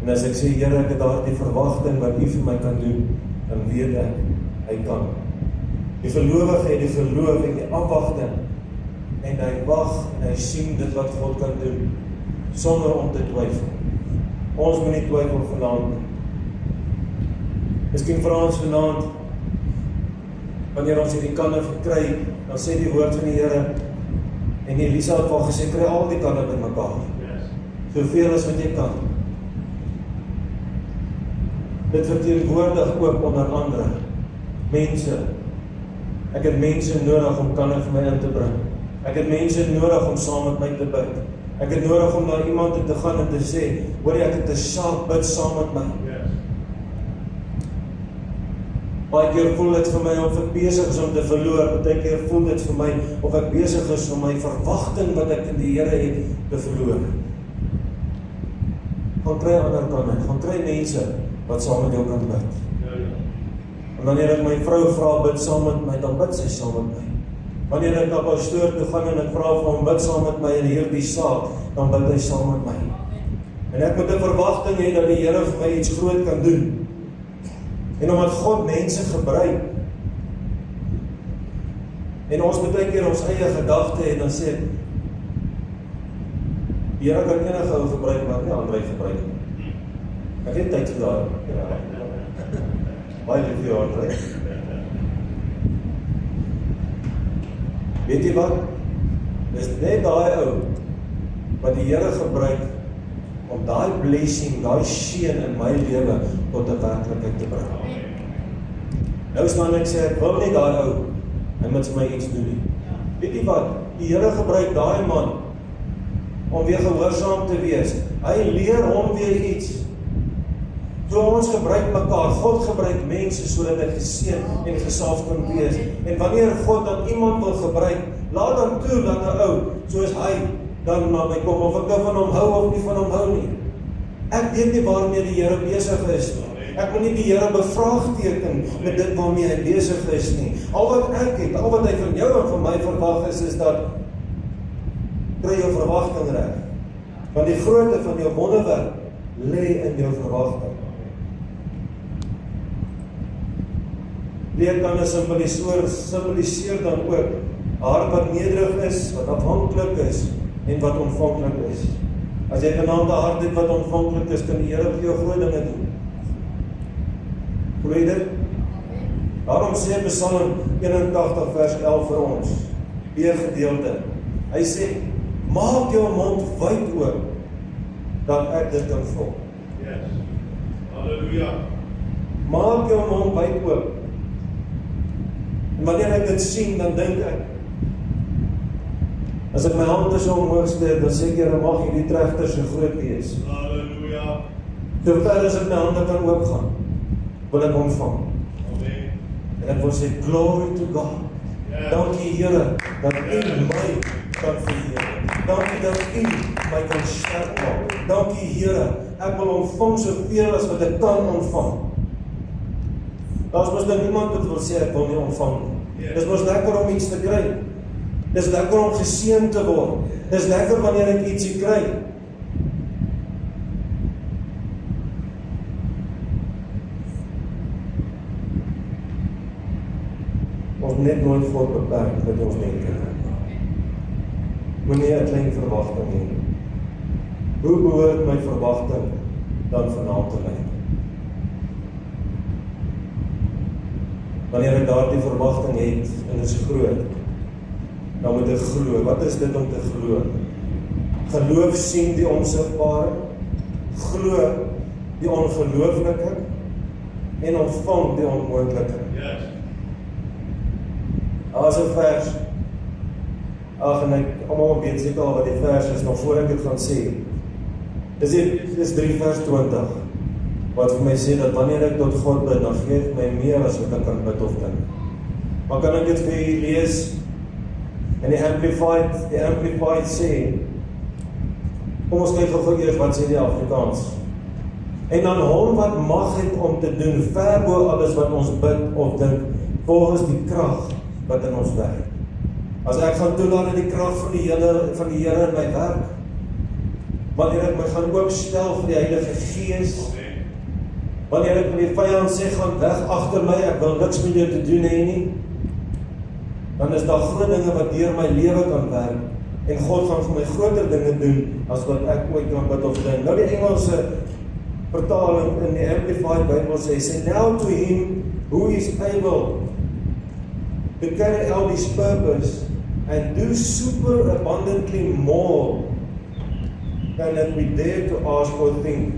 En as ek sê Here, ek het daardie verwagting wat U vir my kan doen, dan weet ek hy kan. Die gelowige het die geloof en die afwagting en hy wag en hy sien dit wat God kan doen sonder om te twyfel. Ons moet nie twyfel vanaand nie. Miskien vra ons vanaand wanneer ons hierdie kanne verkry, dan sê die woord van die Here en Elisa het al gesê kry al die kanne bymekaar. Soveel as wat jy kan. Dit verteenwoordig ook onder andere mense. Ek het mense nodig om kanne vir my in te bring. Ek het mense nodig om saam met my te bid. Ek het nodig om na iemand te gaan en te sê, hoor jy, ek het 'n saak, bid saam met my. Baie keer voel dit vir my of ek besig is om te verloor. Baie keer voel dit vir my of ek besig is om my verwagting wat ek in die Here het te verloor. Gaan kry ander kanne, gaan kry mense wat saam met jou kan bid. En wanneer ek my vrou vra bid saam met my, dan bid sy saam met my. Wanneer ek na pastoor toe gaan en ek vra vir hom bid saam met my in hierdie saak, dan bid hy saam met my. En ek moet 'n verwagting hê dat die Here vir my iets groot kan doen. En omdat God mense gebruik, en ons baie keer ons eie gedagte het, dan sê ek, die Here kan enige ou gebruik, maar nie Andrei gebruik nie. Ek het tyd vir daar. Baie lief vir jou, Andrei. Weet jy wat? Dis net daai ou wat die Here gebruik om daai blessing, daai seën in my lewe tot 'n werklikheid te bring. Nou staan ek sê, ek wil nie daai ou, hy moet vir my iets doen nie. Weet jy wat? Die Here gebruik daai man om weer gehoorsaam te wees. Hy leer hom weer iets. So ons gebruik mekaar, God gebruik mense sodat hy geseën en gesalf kan wees. En wanneer God dan iemand wil gebruik, laat dan toe dat 'n ou soos hy dan na my kom, of ek nou van hom hou of nie van hom hou nie. Ek weet nie waarmee die Here besig is nie. Ek moet nie die Here bevraagteken met dit waarmee hy besig is nie. Al wat ek het, al wat hy van jou en van my verwag is dat kry jou verwagting reg. Want die grootte van jou wonderwerk lê in jou verwagting. Leerkanne symboliseer dan ook 'n hart wat nederig is, wat afhanklik is en wat ontvanklik is. As jy vanaand 'n hart het wat ontvanklik is, kan die Here vir jou groot dinge doen. Glo jy dit? Daarom sê Psalm 81 vers 11 vir ons, B-gedeelte. Hy sê, maak jou mond wyd oop, dat ek dit kan volg. Yes. Halleluja. Maak jou mond wyd oop. En wanneer ek dit sien, dan dink ek, as ek my hande so omhoog steek, dan sê ek, Here, mag hierdie trechter so groot wees. Halleluja. So ver as ek my hande kan oopgaan, wil ek ontvang. Amen. En ek wil sê, glory to God. Yes. Dankie Here, dat U my kan verheerlik. Dankie dat U my kan sterk maak. Dankie Here, ek wil ontvang soveel as wat ek kan ontvang. Daar's mos nou niemand wat wil sê ek wil nie ontvang nie. Dis mos lekker om iets te kry. Dis lekker om geseën te word. Dis lekker wanneer ek ietsie kry. Ons net nooit God beperk met ons denke. Moenie 'n klein verwagting hê. Hoe behoort my verwagting dan vanaand te lyk? Wanneer ek daardie verwagting het en dit is groot, dan moet ek glo. Wat is dit om te glo? Geloof sien die onsigbare, glo die ongelooflike en ontvang die onmoontlike. Yes. Daar's 'n vers ag en ek almal weet seker al wat die vers is nog voor ek dit gaan sê. Dis 3 vers 20 wat vir my sê dat wanneer ek tot God bid, dan gee hy my meer as wat ek kan bid of dink. Maar kan ek dit vir julle lees? En die Amplified sê, kom ons kyk gou eers wat sê die Afrikaans. En aan hom wat mag het om te doen, ver bo alles wat ons bid of dink, volgens die krag wat in ons werk. As ek gaan toelaat dat die krag van die Here in my werk, wanneer ek my gaan oopstel vir die Heilige Gees, wanneer ek met die vyand sê, gaan weg agter my, ek wil niks met jou te doen hê nie, dan is daar groot dinge wat deur my lewe kan werk, en God gaan vir my groter dinge doen, as wat ek ooit kan bid of dink. Nou die Engelse vertaling in die Amplified Bible sê, now to him who is able to carry out his purpose and do super abundantly more than that we dare to ask or think,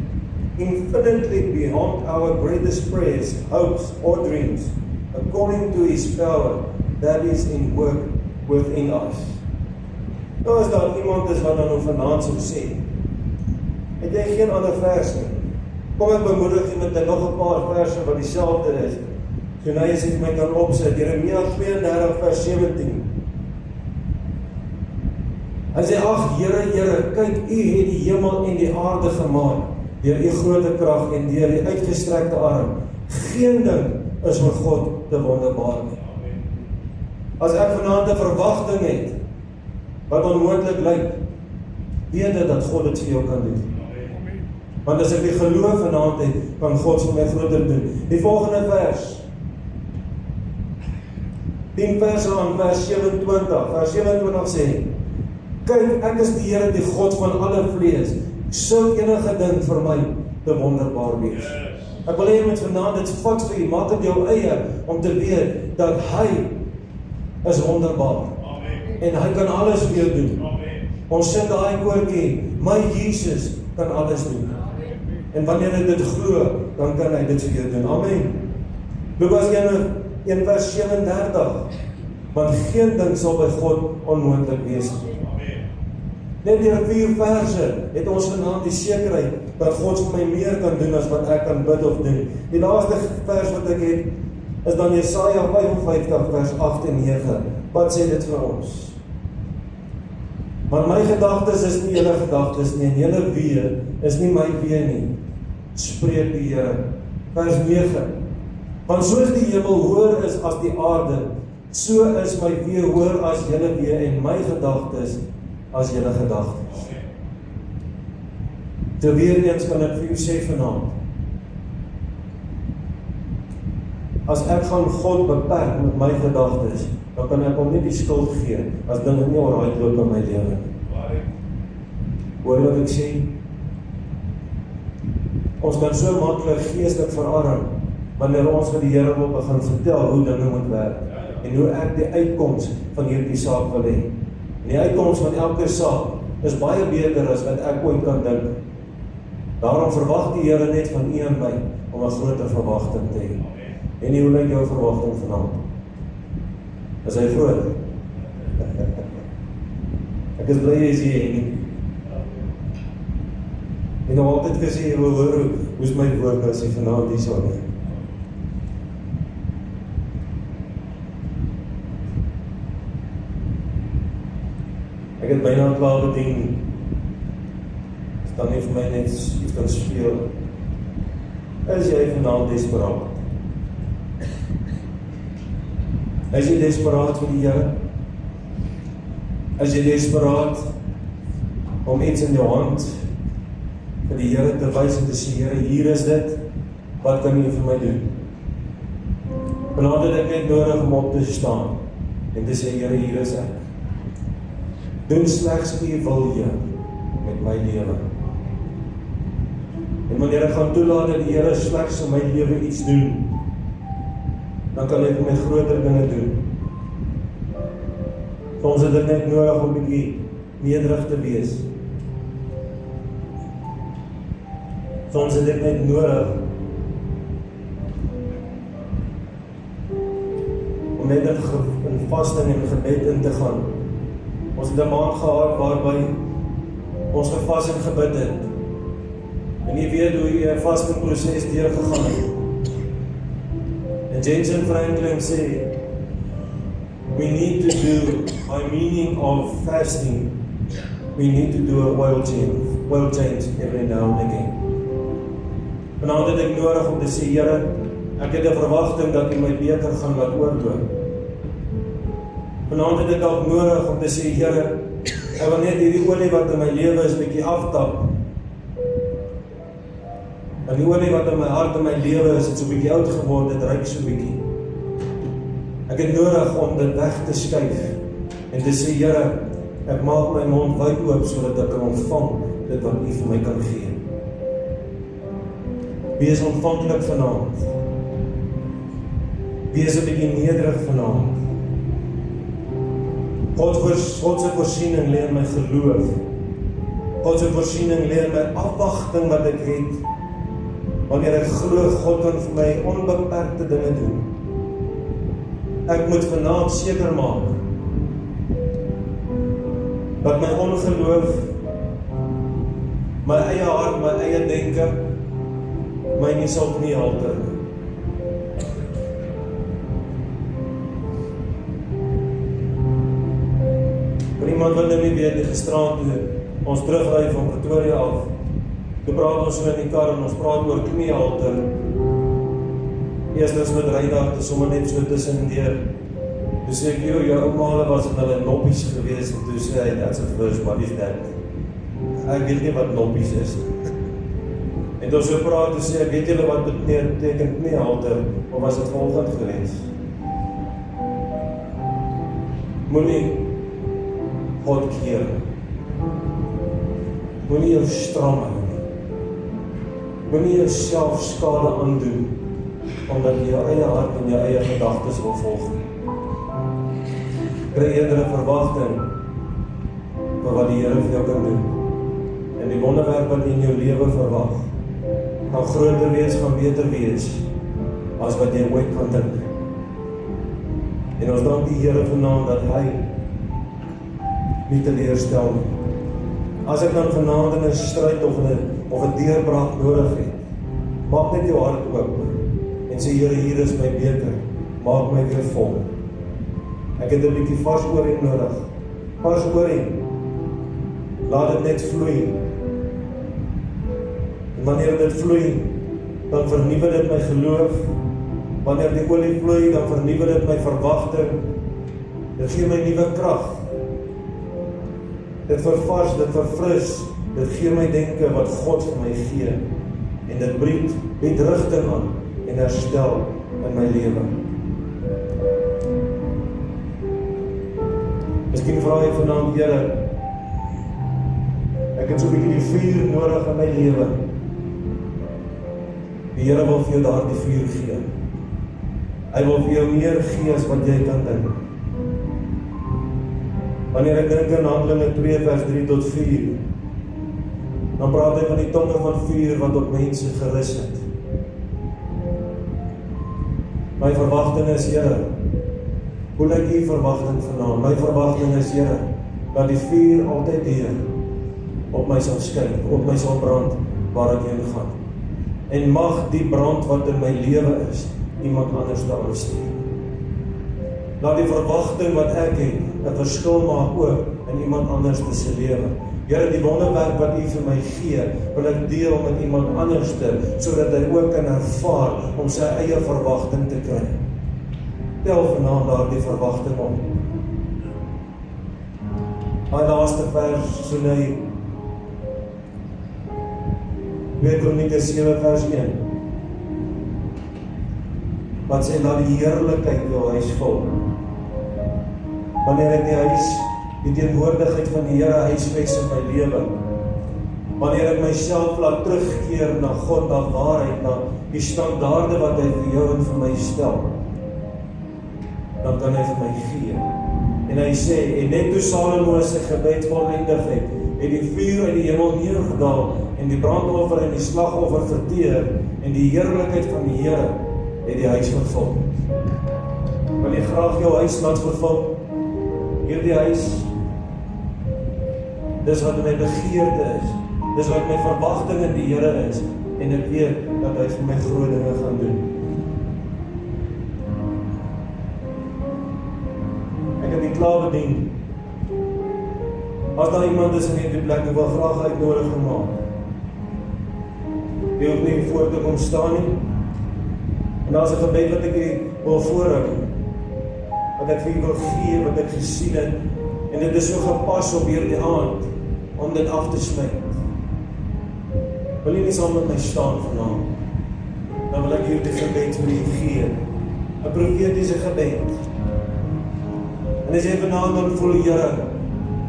infinitely beyond our greatest prayers, hopes or dreams, according to his power that is in work within us. Nou as daar iemand is wat dan nou vanaand sou sê, het jy geen ander vers nie? Kom ek bemoedig jy met nog 'n paar verse wat dieselfde is. So nou as ek my kan opsit, Jeremia 32 vers 17. Hy sê, ag Here, Here, kyk, U het die hemel en die aarde gemaak, deur U groot krag en deur die uitgestrekte arm. Geen ding is vir God te wonderbaar nie. As ek vanaand 'n verwagting het, wat onmoontlik lyk, weet dit dat God dit vir jou kan doen. Want as ek die geloof vanaand het, kan God vir my groter doen. Die volgende vers, 10 vers aan vers 27, vers 27 sê, kyk, ek is die Here, die God van alle vlees, sou enige ding vir my te wonderbaar wees. Ek wil hê jy moet vanaand dit vat vir jy, maak dit jou eie, om te weet, dat hy is wonderbaar. En hy kan alles vir jou doen. Ons sing daai koortjie, my Jesus kan alles doen. En wanneer ek dit glo, dan kan hy dit vir jou doen. Amen. Lukas 1 vers 37, want geen ding sal by God onmoontlik wees nie. Net deur 4 verse het ons vanaand die sekerheid dat God vir my meer kan doen as wat ek kan bid of doen. Die laaste vers wat ek het, is dan Jesaja 55 vers 8 en 9. Wat sê dit vir ons? Want my gedagtes is nie julle gedagtes nie, en julle weë is nie my weë nie, spreek die Here. Vers 9. Want soos die hemel hoër is as die aarde, so is my weë hoër as julle weë, en my gedagtes as julle gedagtes. So weer eens kan ek vir jou sê vanaand, as ek gaan God beperk met my gedagtes, dan kan ek hom nie die skuld gee, as dinge nie alright loop in my lewe. Hoor wat ek sê? Ons kan so maklik geestelik verarm, wanneer ons vir die Here wil begin vertel hoe dinge moet werk, en hoe ek die uitkoms van hierdie saak wil hê. En die uitkoms van elke saak is baie beter as wat ek ooit kan dink. Daarom verwag die Here net van u en my, om 'n groter verwagting te hê. En hoe lyk jou verwagting vanaand? Is hy groot? Ek is bly jy is hier. En nou altyd gesê, jy wil hoor, hoe is my woord as jy vanaand hier sal nie? Ek het byna klaar bedien. Is dan nie vir my net iets kan speel. Is jy vanaand desperaat? Is jy desperaat vir die Here? Is jy desperaat om iets in jou hand vir die Here te wys en te sê, Here, hier is dit, wat kan jy vir my doen? Vanaand het ek net nodig om op te staan en te sê, Here, hier is ek. Doen slegs u wil, Heer, met my lewe. En wanneer ek gaan toelaat dat die Here slegs in my lewe iets doen, dan kan hy vir my groter dinge doen. Soms het ek net nodig om 'n bietjie nederig te wees. Soms het ek net nodig om net in vasting en gebed in te gaan, Ons het 'n maand gehad waarby ons gevas en gebid het. En jy weet hoe jy 'n vastingproses deurgegaan het. En Jensen Franklin sê, we need to do, by meaning of fasting, we need to do a oil change every now and again. Vanaand het ek nodig om te sê, Here, ek het 'n verwagting dat U my beker gaan laat oorloop. Vanaand het ek ook nodig om te sê, Here, ek wil net hierdie olie wat in my lewe is bietjie aftap. En die olie wat in my hart en my lewe is, het so bietjie oud geword, dit ruik so bietjie. Ek het nodig om dit weg te skuif en te sê, Here, ek maak my mond wyd oop sodat ek kan ontvang dit wat U vir my kan gee. Wees ontvanklik vanaand. Wees 'n bietjie nederig vanaand. God se voorsiening lê in my geloof. God se voorsiening lê in my afwagting wat ek het. Wanneer ek glo God kan vir my onbeperkte dinge doen. Ek moet vanaand seker maak dat my ongeloof, my eie hart, my eie denke, my nie sal kniehalter nie. Maar iemand wat nou nie weet die gisterand toe ons terugry van Pretoria af, toe praat ons so in die kar en ons praat oor kniehalter. Eerstens met Rydag, toe sommer net so tussendeur. Toe sê ek, jou ouma was in hulle noppies gewees en toe sê hy, that's a first, what is that? Ek weet nie wat noppies is. En toe so praat, toe sê ek, weet julle wat beteken kniehalter, of was dit volgend gewees? Moenie God keer. Moenie jou stram hou nie. Moenie jouself skade aandoen, omdat jy jou eie hart en jou eie gedagtes wil volg. Kry eerder 'n verwagting vir wat die Here vir jou kan doen. En die wonderwerk wat jy in jou lewe verwag, gaan groter wees, gaan beter wees, as wat jy ooit kan dink. En ons dank die Here vanaand dat hy nie teleurstel nie. As ek dan vanaand in 'n stryd of 'n deurbraak nodig het, maak net jou hart oop en sê, Here, hier is my beker, maak my weer vol. Ek het 'n bietjie vars olie nodig. Vars olie. Laat dit net vloei. En wanneer dit vloei, dan vernuwe dit my geloof. Wanneer die olie vloei, dan vernuwe dit my verwagting. Dit gee my nuwe krag. Dit vervars, dit verfris, dit gee my denke wat God vir my gee. En dit bied rigting aan en herstel in my lewe. Miskien vra jy vanaand, Here, ek het so 'n bietjie die vuur nodig in my lewe. Die Here wil vir jou daardie vuur gee. Hy wil vir jou meer gee as wat jy kan dink. Wanneer ek dink in Handelinge 2 vers 3 tot 4, dan praat hy van die tonge van vuur wat op mense gerus het. My verwagting is, Here, hoe lyk die verwagting vanaand? My verwagting is, Here, dat die vuur altyd hier op my sal skyn, op my sal brand waar ek heen gaan. En mag die brand wat in my lewe is, iemand anders daar aansteek. Laat die verwagting wat ek het, 'n verskil maak ook in iemand anders se lewe. Here, die wonderwerk wat U vir my gee, wil ek deel met iemand anders, sodat hy ook kan ervaar om sy eie verwagting te kry. Tel vanaand daardie verwagting op. Daai laaste vers, so hy Kronieke 7 vers 1. Wat sê, laat die heerlikheid jou huis vul. Wanneer ek die teenwoordigheid van die Here huisves in my lewe, wanneer ek myself laat terugkeer na God, na waarheid, na die standaarde wat hy vir jou en vir my stel, dan kan hy vir my gee. En hy sê, en net toe Salomo sy gebed voleindig het die vuur uit die hemel neergedaal, en die brandoffer en die slagoffer verteer, en die heerlikheid van die Here het die huis vervul. Wil jy graag jou huis laat vervul? Hierdie huis, Dis wat my begeerte is. Dis wat my verwagting in die Here is. En ek weet dat hy vir my groot dinge gaan doen. Ek het die klaar bedien. As daar iemand is in hierdie plek, ek wil graag uitnodig gemaak. Jy hoef nie voor te kom staan nie. En daar is 'n gebed wat ek wil voorhou. Wat ek vir u wil gee, wat ek gesien het. En dit is so gepas op hierdie aand, om dit af te sluit. Wil jy nie saam met my staan vanaand? Dan wil ek hierdie gebed vir u gee. 'n Profetiese gebed. En as jy vanaand dan voel, Here,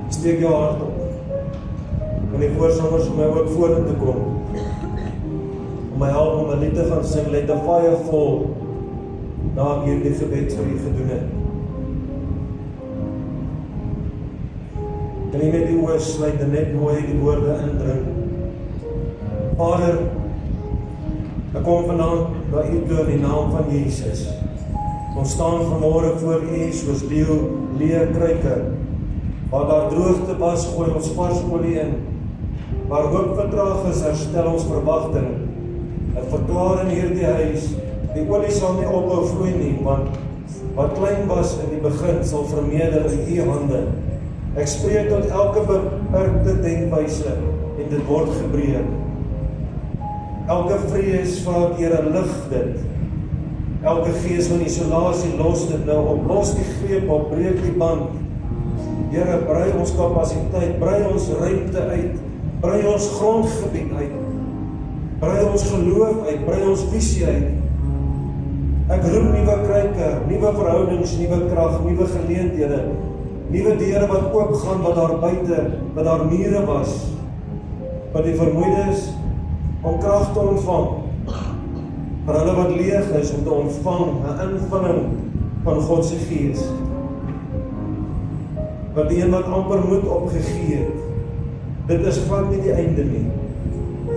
steek jou hart op. En die voorsangers vir my ook vorentoe kom. Om my help om 'n lied te gaan sing, let the fire fall, na ek hierdie gebed vir u gedoen het. Kan jy net die oë sluit en net mooi die woorde indrink. Vader, ek kom vanaand by u toe in die naam van Jesus. Ons staan vanmôre voor u soos leë kruike. Waar daar droogte was, gooi ons vars olie in. Waar hoop vertraag is, herstel ons verwagting. Ek verklaar in hierdie huis, die olie sal nie ophou vloei nie, want wat klein was in die begin sal vermeerder in u hande. Ek spreek tot elke beperkte denkwyse en dit word gebreek. Elke vrees vra Here, lig dit. Elke gees van isolasie, los dit nou op. Los die greep op, breek die band. Here, brei ons kapasiteit, brei ons ruimte uit, brei ons grondgebied uit, brei ons geloof uit, brei ons visie uit. Ek roep nuwe kruike, nuwe verhoudings, nuwe krag, nuwe geleenthede, nuwe deure wat oopgaan, wat daar buite, wat daar mure was, wat die vermoeide is om krag te ontvang, vir hulle wat leeg is om te ontvang 'n invulling van God se Gees. Wat die een wat amper moed opgegee het, dit is glad nie die einde nie.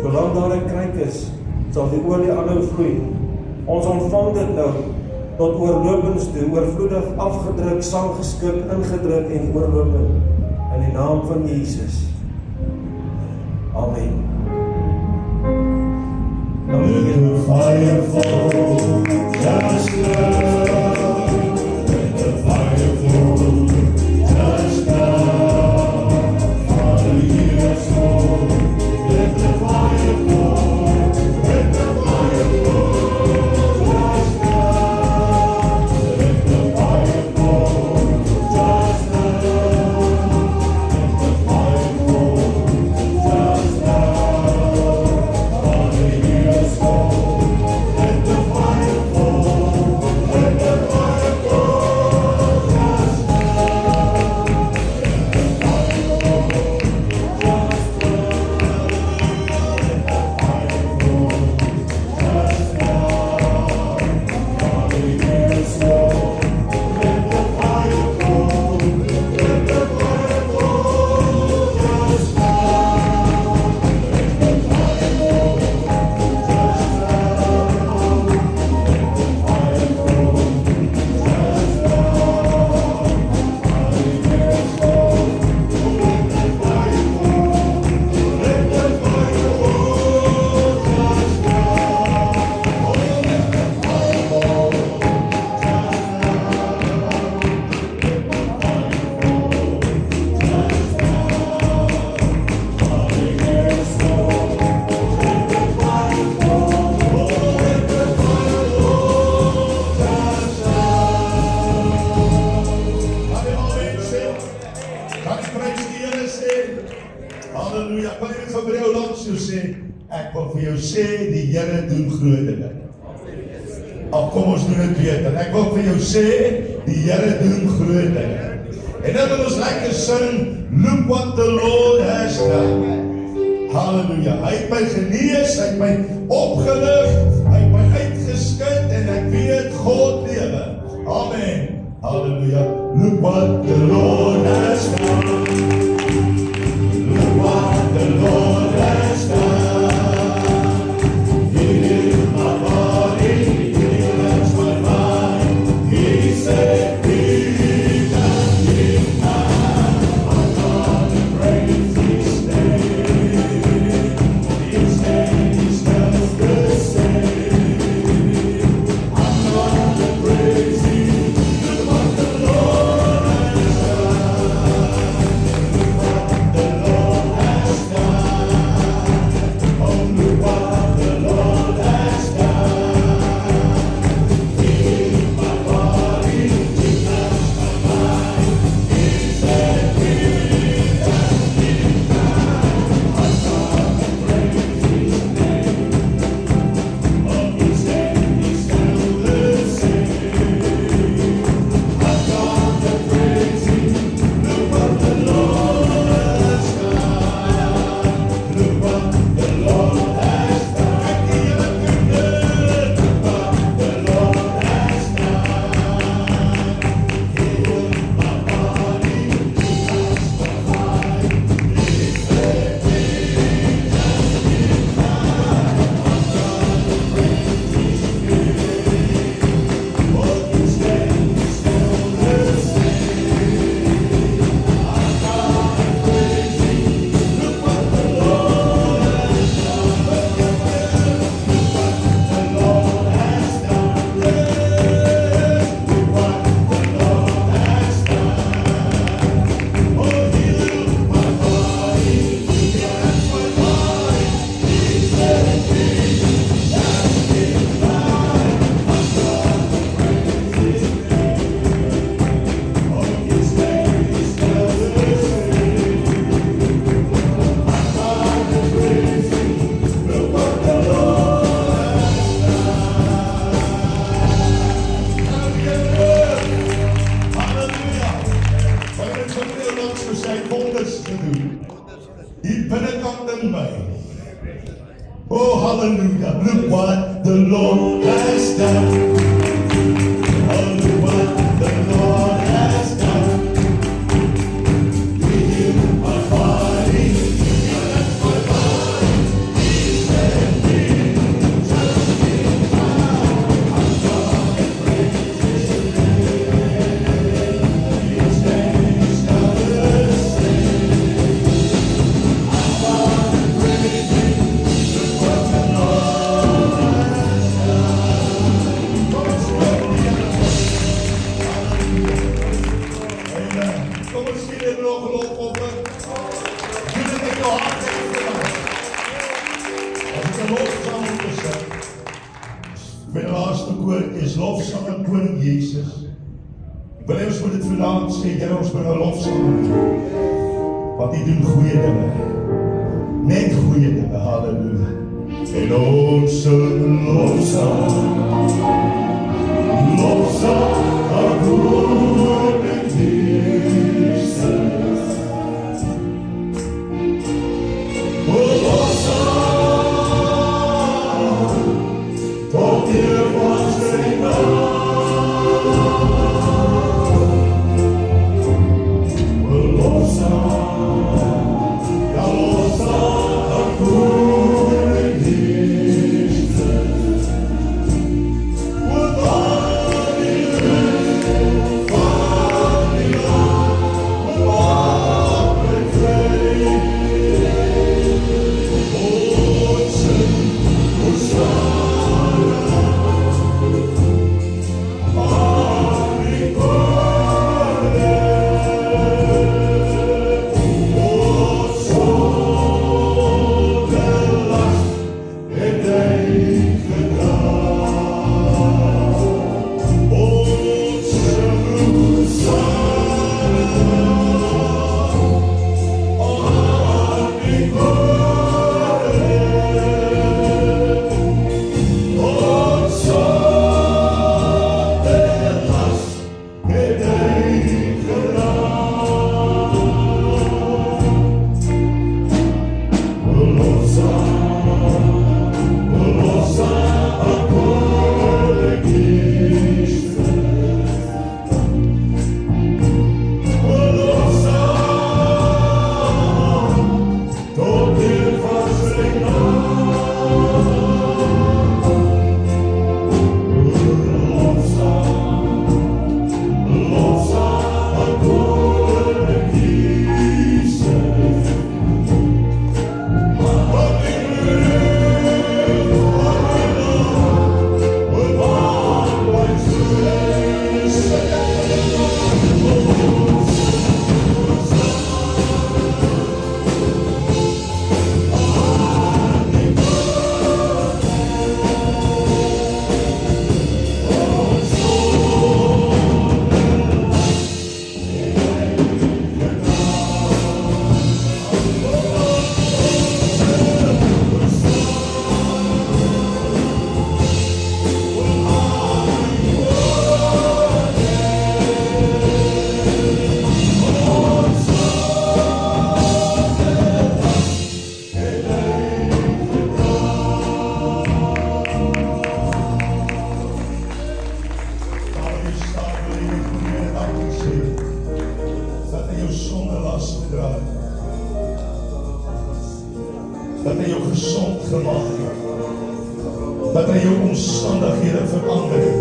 Solank daar 'n kruik is, sal die olie aanhou vloei. Ons ontvang dit nou tot oorlopends toe, oorvloedig afgedruk, saamgeskik, ingedruk en oorlopend. In die naam van Jesus. Amen. Let the fire fall, just now. Let the fire fall, just now. Father, hear us all. Let the fire fall, let the fire fall, just now. Let the fire fall, just now. Let the fire fall, just now. Father, hear us all. Let the fire fall, let the fire fall, just now. Let the fire fall, just now. Let the fire fall, just now. Father, hear us all. Let the fire fall, let the fire fall, just now. Let the fire fall, just now. Let the fire fall, just now. Father, hear us all. Let the fire fall, let the fire fall, just now. Oh, let the fire fall, just now. Let the fire fall, just now. Father, hear us all. Let the fire fall, oh, let the fire fall, just now. Kan jy amen sê? Kan jy prys die Here sê? Halleluja, kan jy vir jou langs jou sê? Ek wil vir jou sê, die Here doen groot dinge. Kom ons doen dit beter. Ek wil vir jou sê, die Here doen groot dinge. En dan wil ons lekker sing, look what the Lord has done. Halleluja, hy het my genees, hy het my opgelig, hy het my uitgeskit en ek weet God lewe. Amen. Halleluja. Look what the Lord has done. Look what the Lord has done. He healed my body, He heals my mind. He said, He has healed my mind. I'm gonna praise Him. sy wonders gedoen. Die binnekant in my. Oh, hallelujah. Look what the Lord has done. Oh, look what the Lord has done. We heal my body. That's my body. He set me just in time. I'm gonna praise His name. His name is not the same. I'm gonna praise Him. Look what the Lord has done. Come on, spread the other. Amen. Kom ons gee dit nog lofoffer. Doen dit in jou hart en vandag. As ek 'n lofsang moet besing, my laaste koor is lofsang aan Koning Jesus. Ek wil hê ons moet dit vanaand sê, Here, ons bring 'n lofsang. Want U doen goeie dinge. Net goeie dinge. Halleluja. En ons lofsang. Lofsang aan Koning Jesus. O lofsang tot eer van sy naam. O lofsang, ja lofsang aan Koning Jesus. O van die rust, van die land, o maak my vry. O sing, o sang, aan die koning. O sonder las het hy gedra. O sing, o sang, aan die koning. O sonder las het hy gedra. O lofsang aan Koning Jesus. O lofsang tot eer van sy naam. Lofsang aan Koning Jesus. Wat ek leef, wat ek loop, wat maak my vrees. Daar is staan wil jy met goeie dankie sê, dat hy jou sondelas gedra het. Dat hy jou gesond gemaak het. Dat hy jou omstandighede verander het.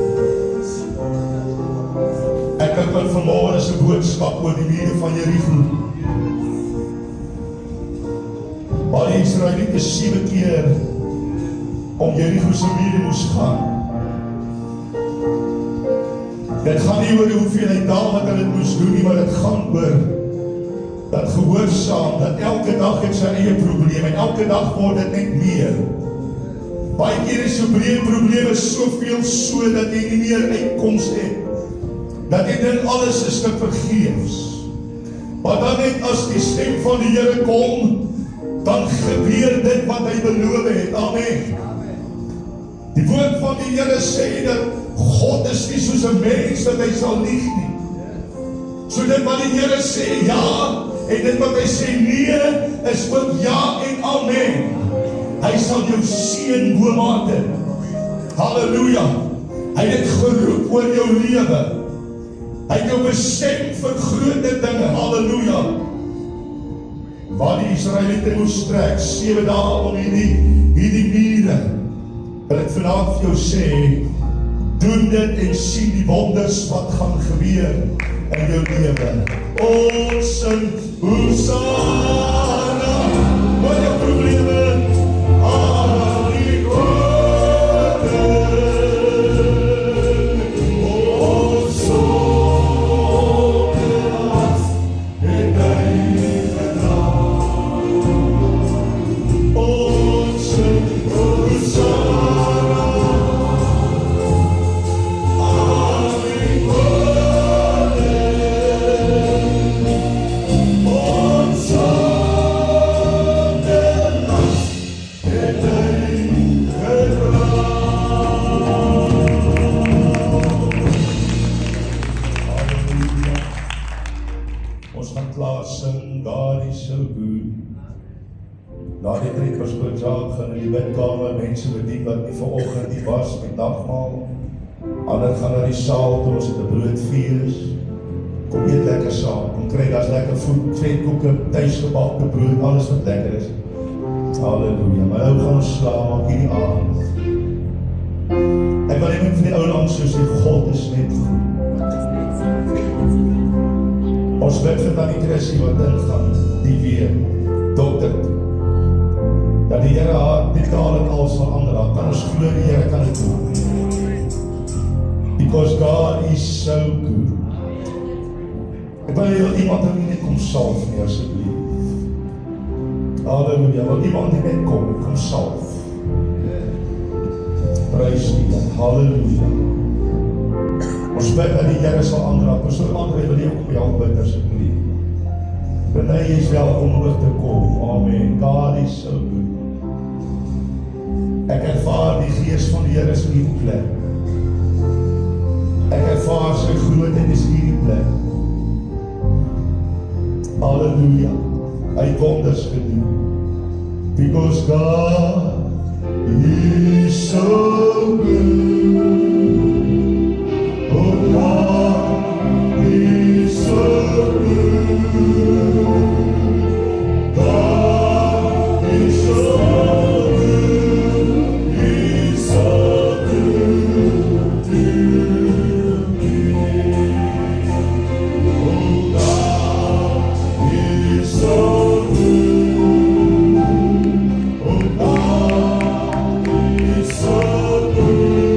Ek het vanmôre 'n boodskap oor die mure van Jericho. Waar die Israeliete 7 keer om Jericho se mure moes gaan. Dit gaan nie oor hoeveelheid dae wat hulle dit moes doen nie, maar dit gaan oor dat gehoorsaam, dat elke dag het sy eie probleem en elke dag word dit net meer. Baie keer is jou probleme soveel so dat jy nie meer uitkoms het. Dat jy dink alles is te vergeefs. Maar dan net as die stem van die Here kom, dan gebeur dit wat hy beloof het. Amen. Die woord van die Here sê dat God is nie soos 'n mens dat hy sal lieg nie. So dit wat die Here sê, ja, En dit wat hy sê nee is ook ja en amen. Hy sal jou seën bo mate. Halleluja. Hy het dit geroep oor jou lewe. Hy het jou bestem vir grote dinge. Halleluja. Waar die Israeliete moes trek 7 dae om hierdie mure. Wil ek vanavond vir jou sê, doen dit en sien die wonders wat gaan gebeur in jou lewe. Ons sing Hosanna, wat jou probleme aan die koning. Ons sondes het hy gedra. Ons sing Hosanna, na die prekersboodskap gaan in die bidkamer mense bedien wat nie vanoggend nie was met nagmaal. Ander gaan na die saal toe ons het 'n broodfees. Kom eet lekker saam. Kom kry daar's lekker vetkoeke, tuisgebakte brood, alles wat lekker is. Halleluja. Maar nou gaan ons slaap op hierdie aand. Ek wil net vir die ou langs soos die God is net goed. Ons bid vir Tannie Chrissy wat ingaan die weer dokter toe. Dat die Here haar totaal en al sal aanraak. Kan ons glo die Here kan dit doen. Because God is so good. Ek wil iemand net kom salf nie asseblief. Halleluja, wil iemand net kom salf. Prys die Here, halleluja. Ons bid dat die Here sal aanraak. Ons sal aanraak, wil jy ook by jou bid asseblief. Renee is welkom oor te kom. Amen. God is so good. Ek ervaar die gees van die Here is in hierdie plek. Ek ervaar sy grootheid is in hierdie plek. Halleluja. Hy het wonders gedoen. Because God is so good. Oh, God is so good. God is so good. He's so good to me. Oh, God is so good. Oh, God is so good.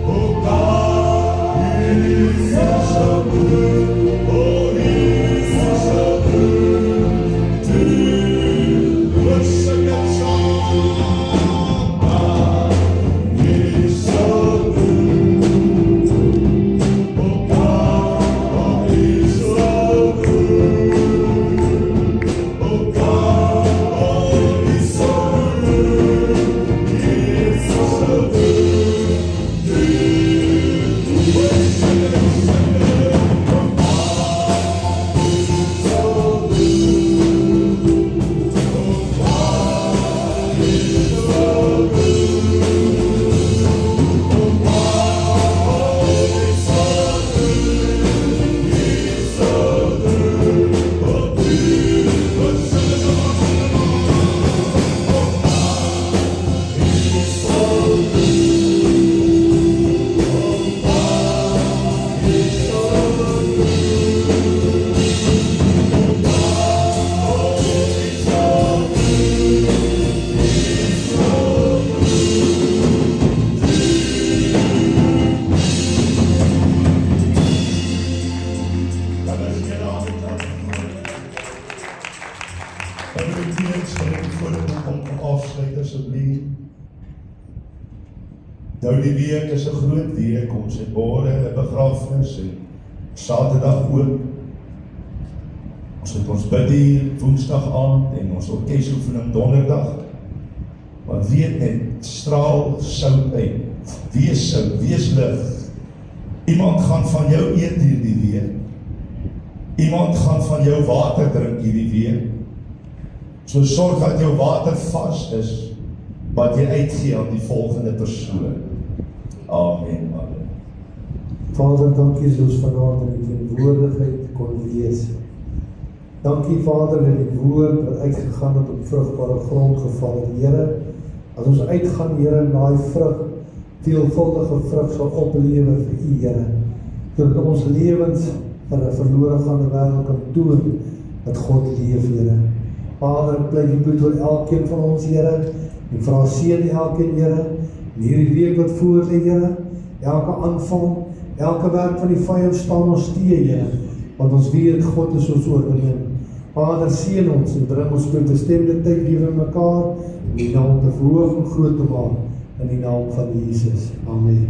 Oh, God is so good. Oh, He's so good to worship and song. God is so good. Oh, God is so good. Oh, God is so good. He is so good to worship and sing. So good. Oh, God is so good. Oh, God is so good. He's so good. Oh, Jesus, worship and He's so good. Oh, God is so good. Nou die week is 'n groot week, ons het môre 'n begrafnis en Saterdag ook. Ons het ons bid hier Woensdag aand en ons orkesoefening Donderdag. Maar weet net, straal sout uit. Wees sout, wees lig. Iemand gaan van jou eet hierdie week. Iemand gaan van jou water drink hierdie week. So sorg dat jou water vars is, wat jy uitgee aan die volgende persoon. Amen. Amen. Vader, dankie dat ons vanaand in die teenwoordigheid kon lees. Dankie Vader dat die woord wat uitgegaan het op vrugbare grond geval het. Here, as ons uitgaan, Here, en daai vrug, veelvuldige vrug sal oplewer vir U, Here. Sodat ons lewens vir 'n verlore gaande wêreld kan toon dat God leef, Here. Vader, ek pleit die bloed oor elkeen van ons, Here. En vra seën elkeen, Here. En hierdie week wat voor lê, Here, elke aanval, elke werk van die vyand staan ons teë, Here. Want ons weet God is ons oorwinning. Vader, seën ons en bring ons tot bestemde tyd weer in mekaar, in die naam te verhoog en groot te maak, in die naam van Jesus. Amen.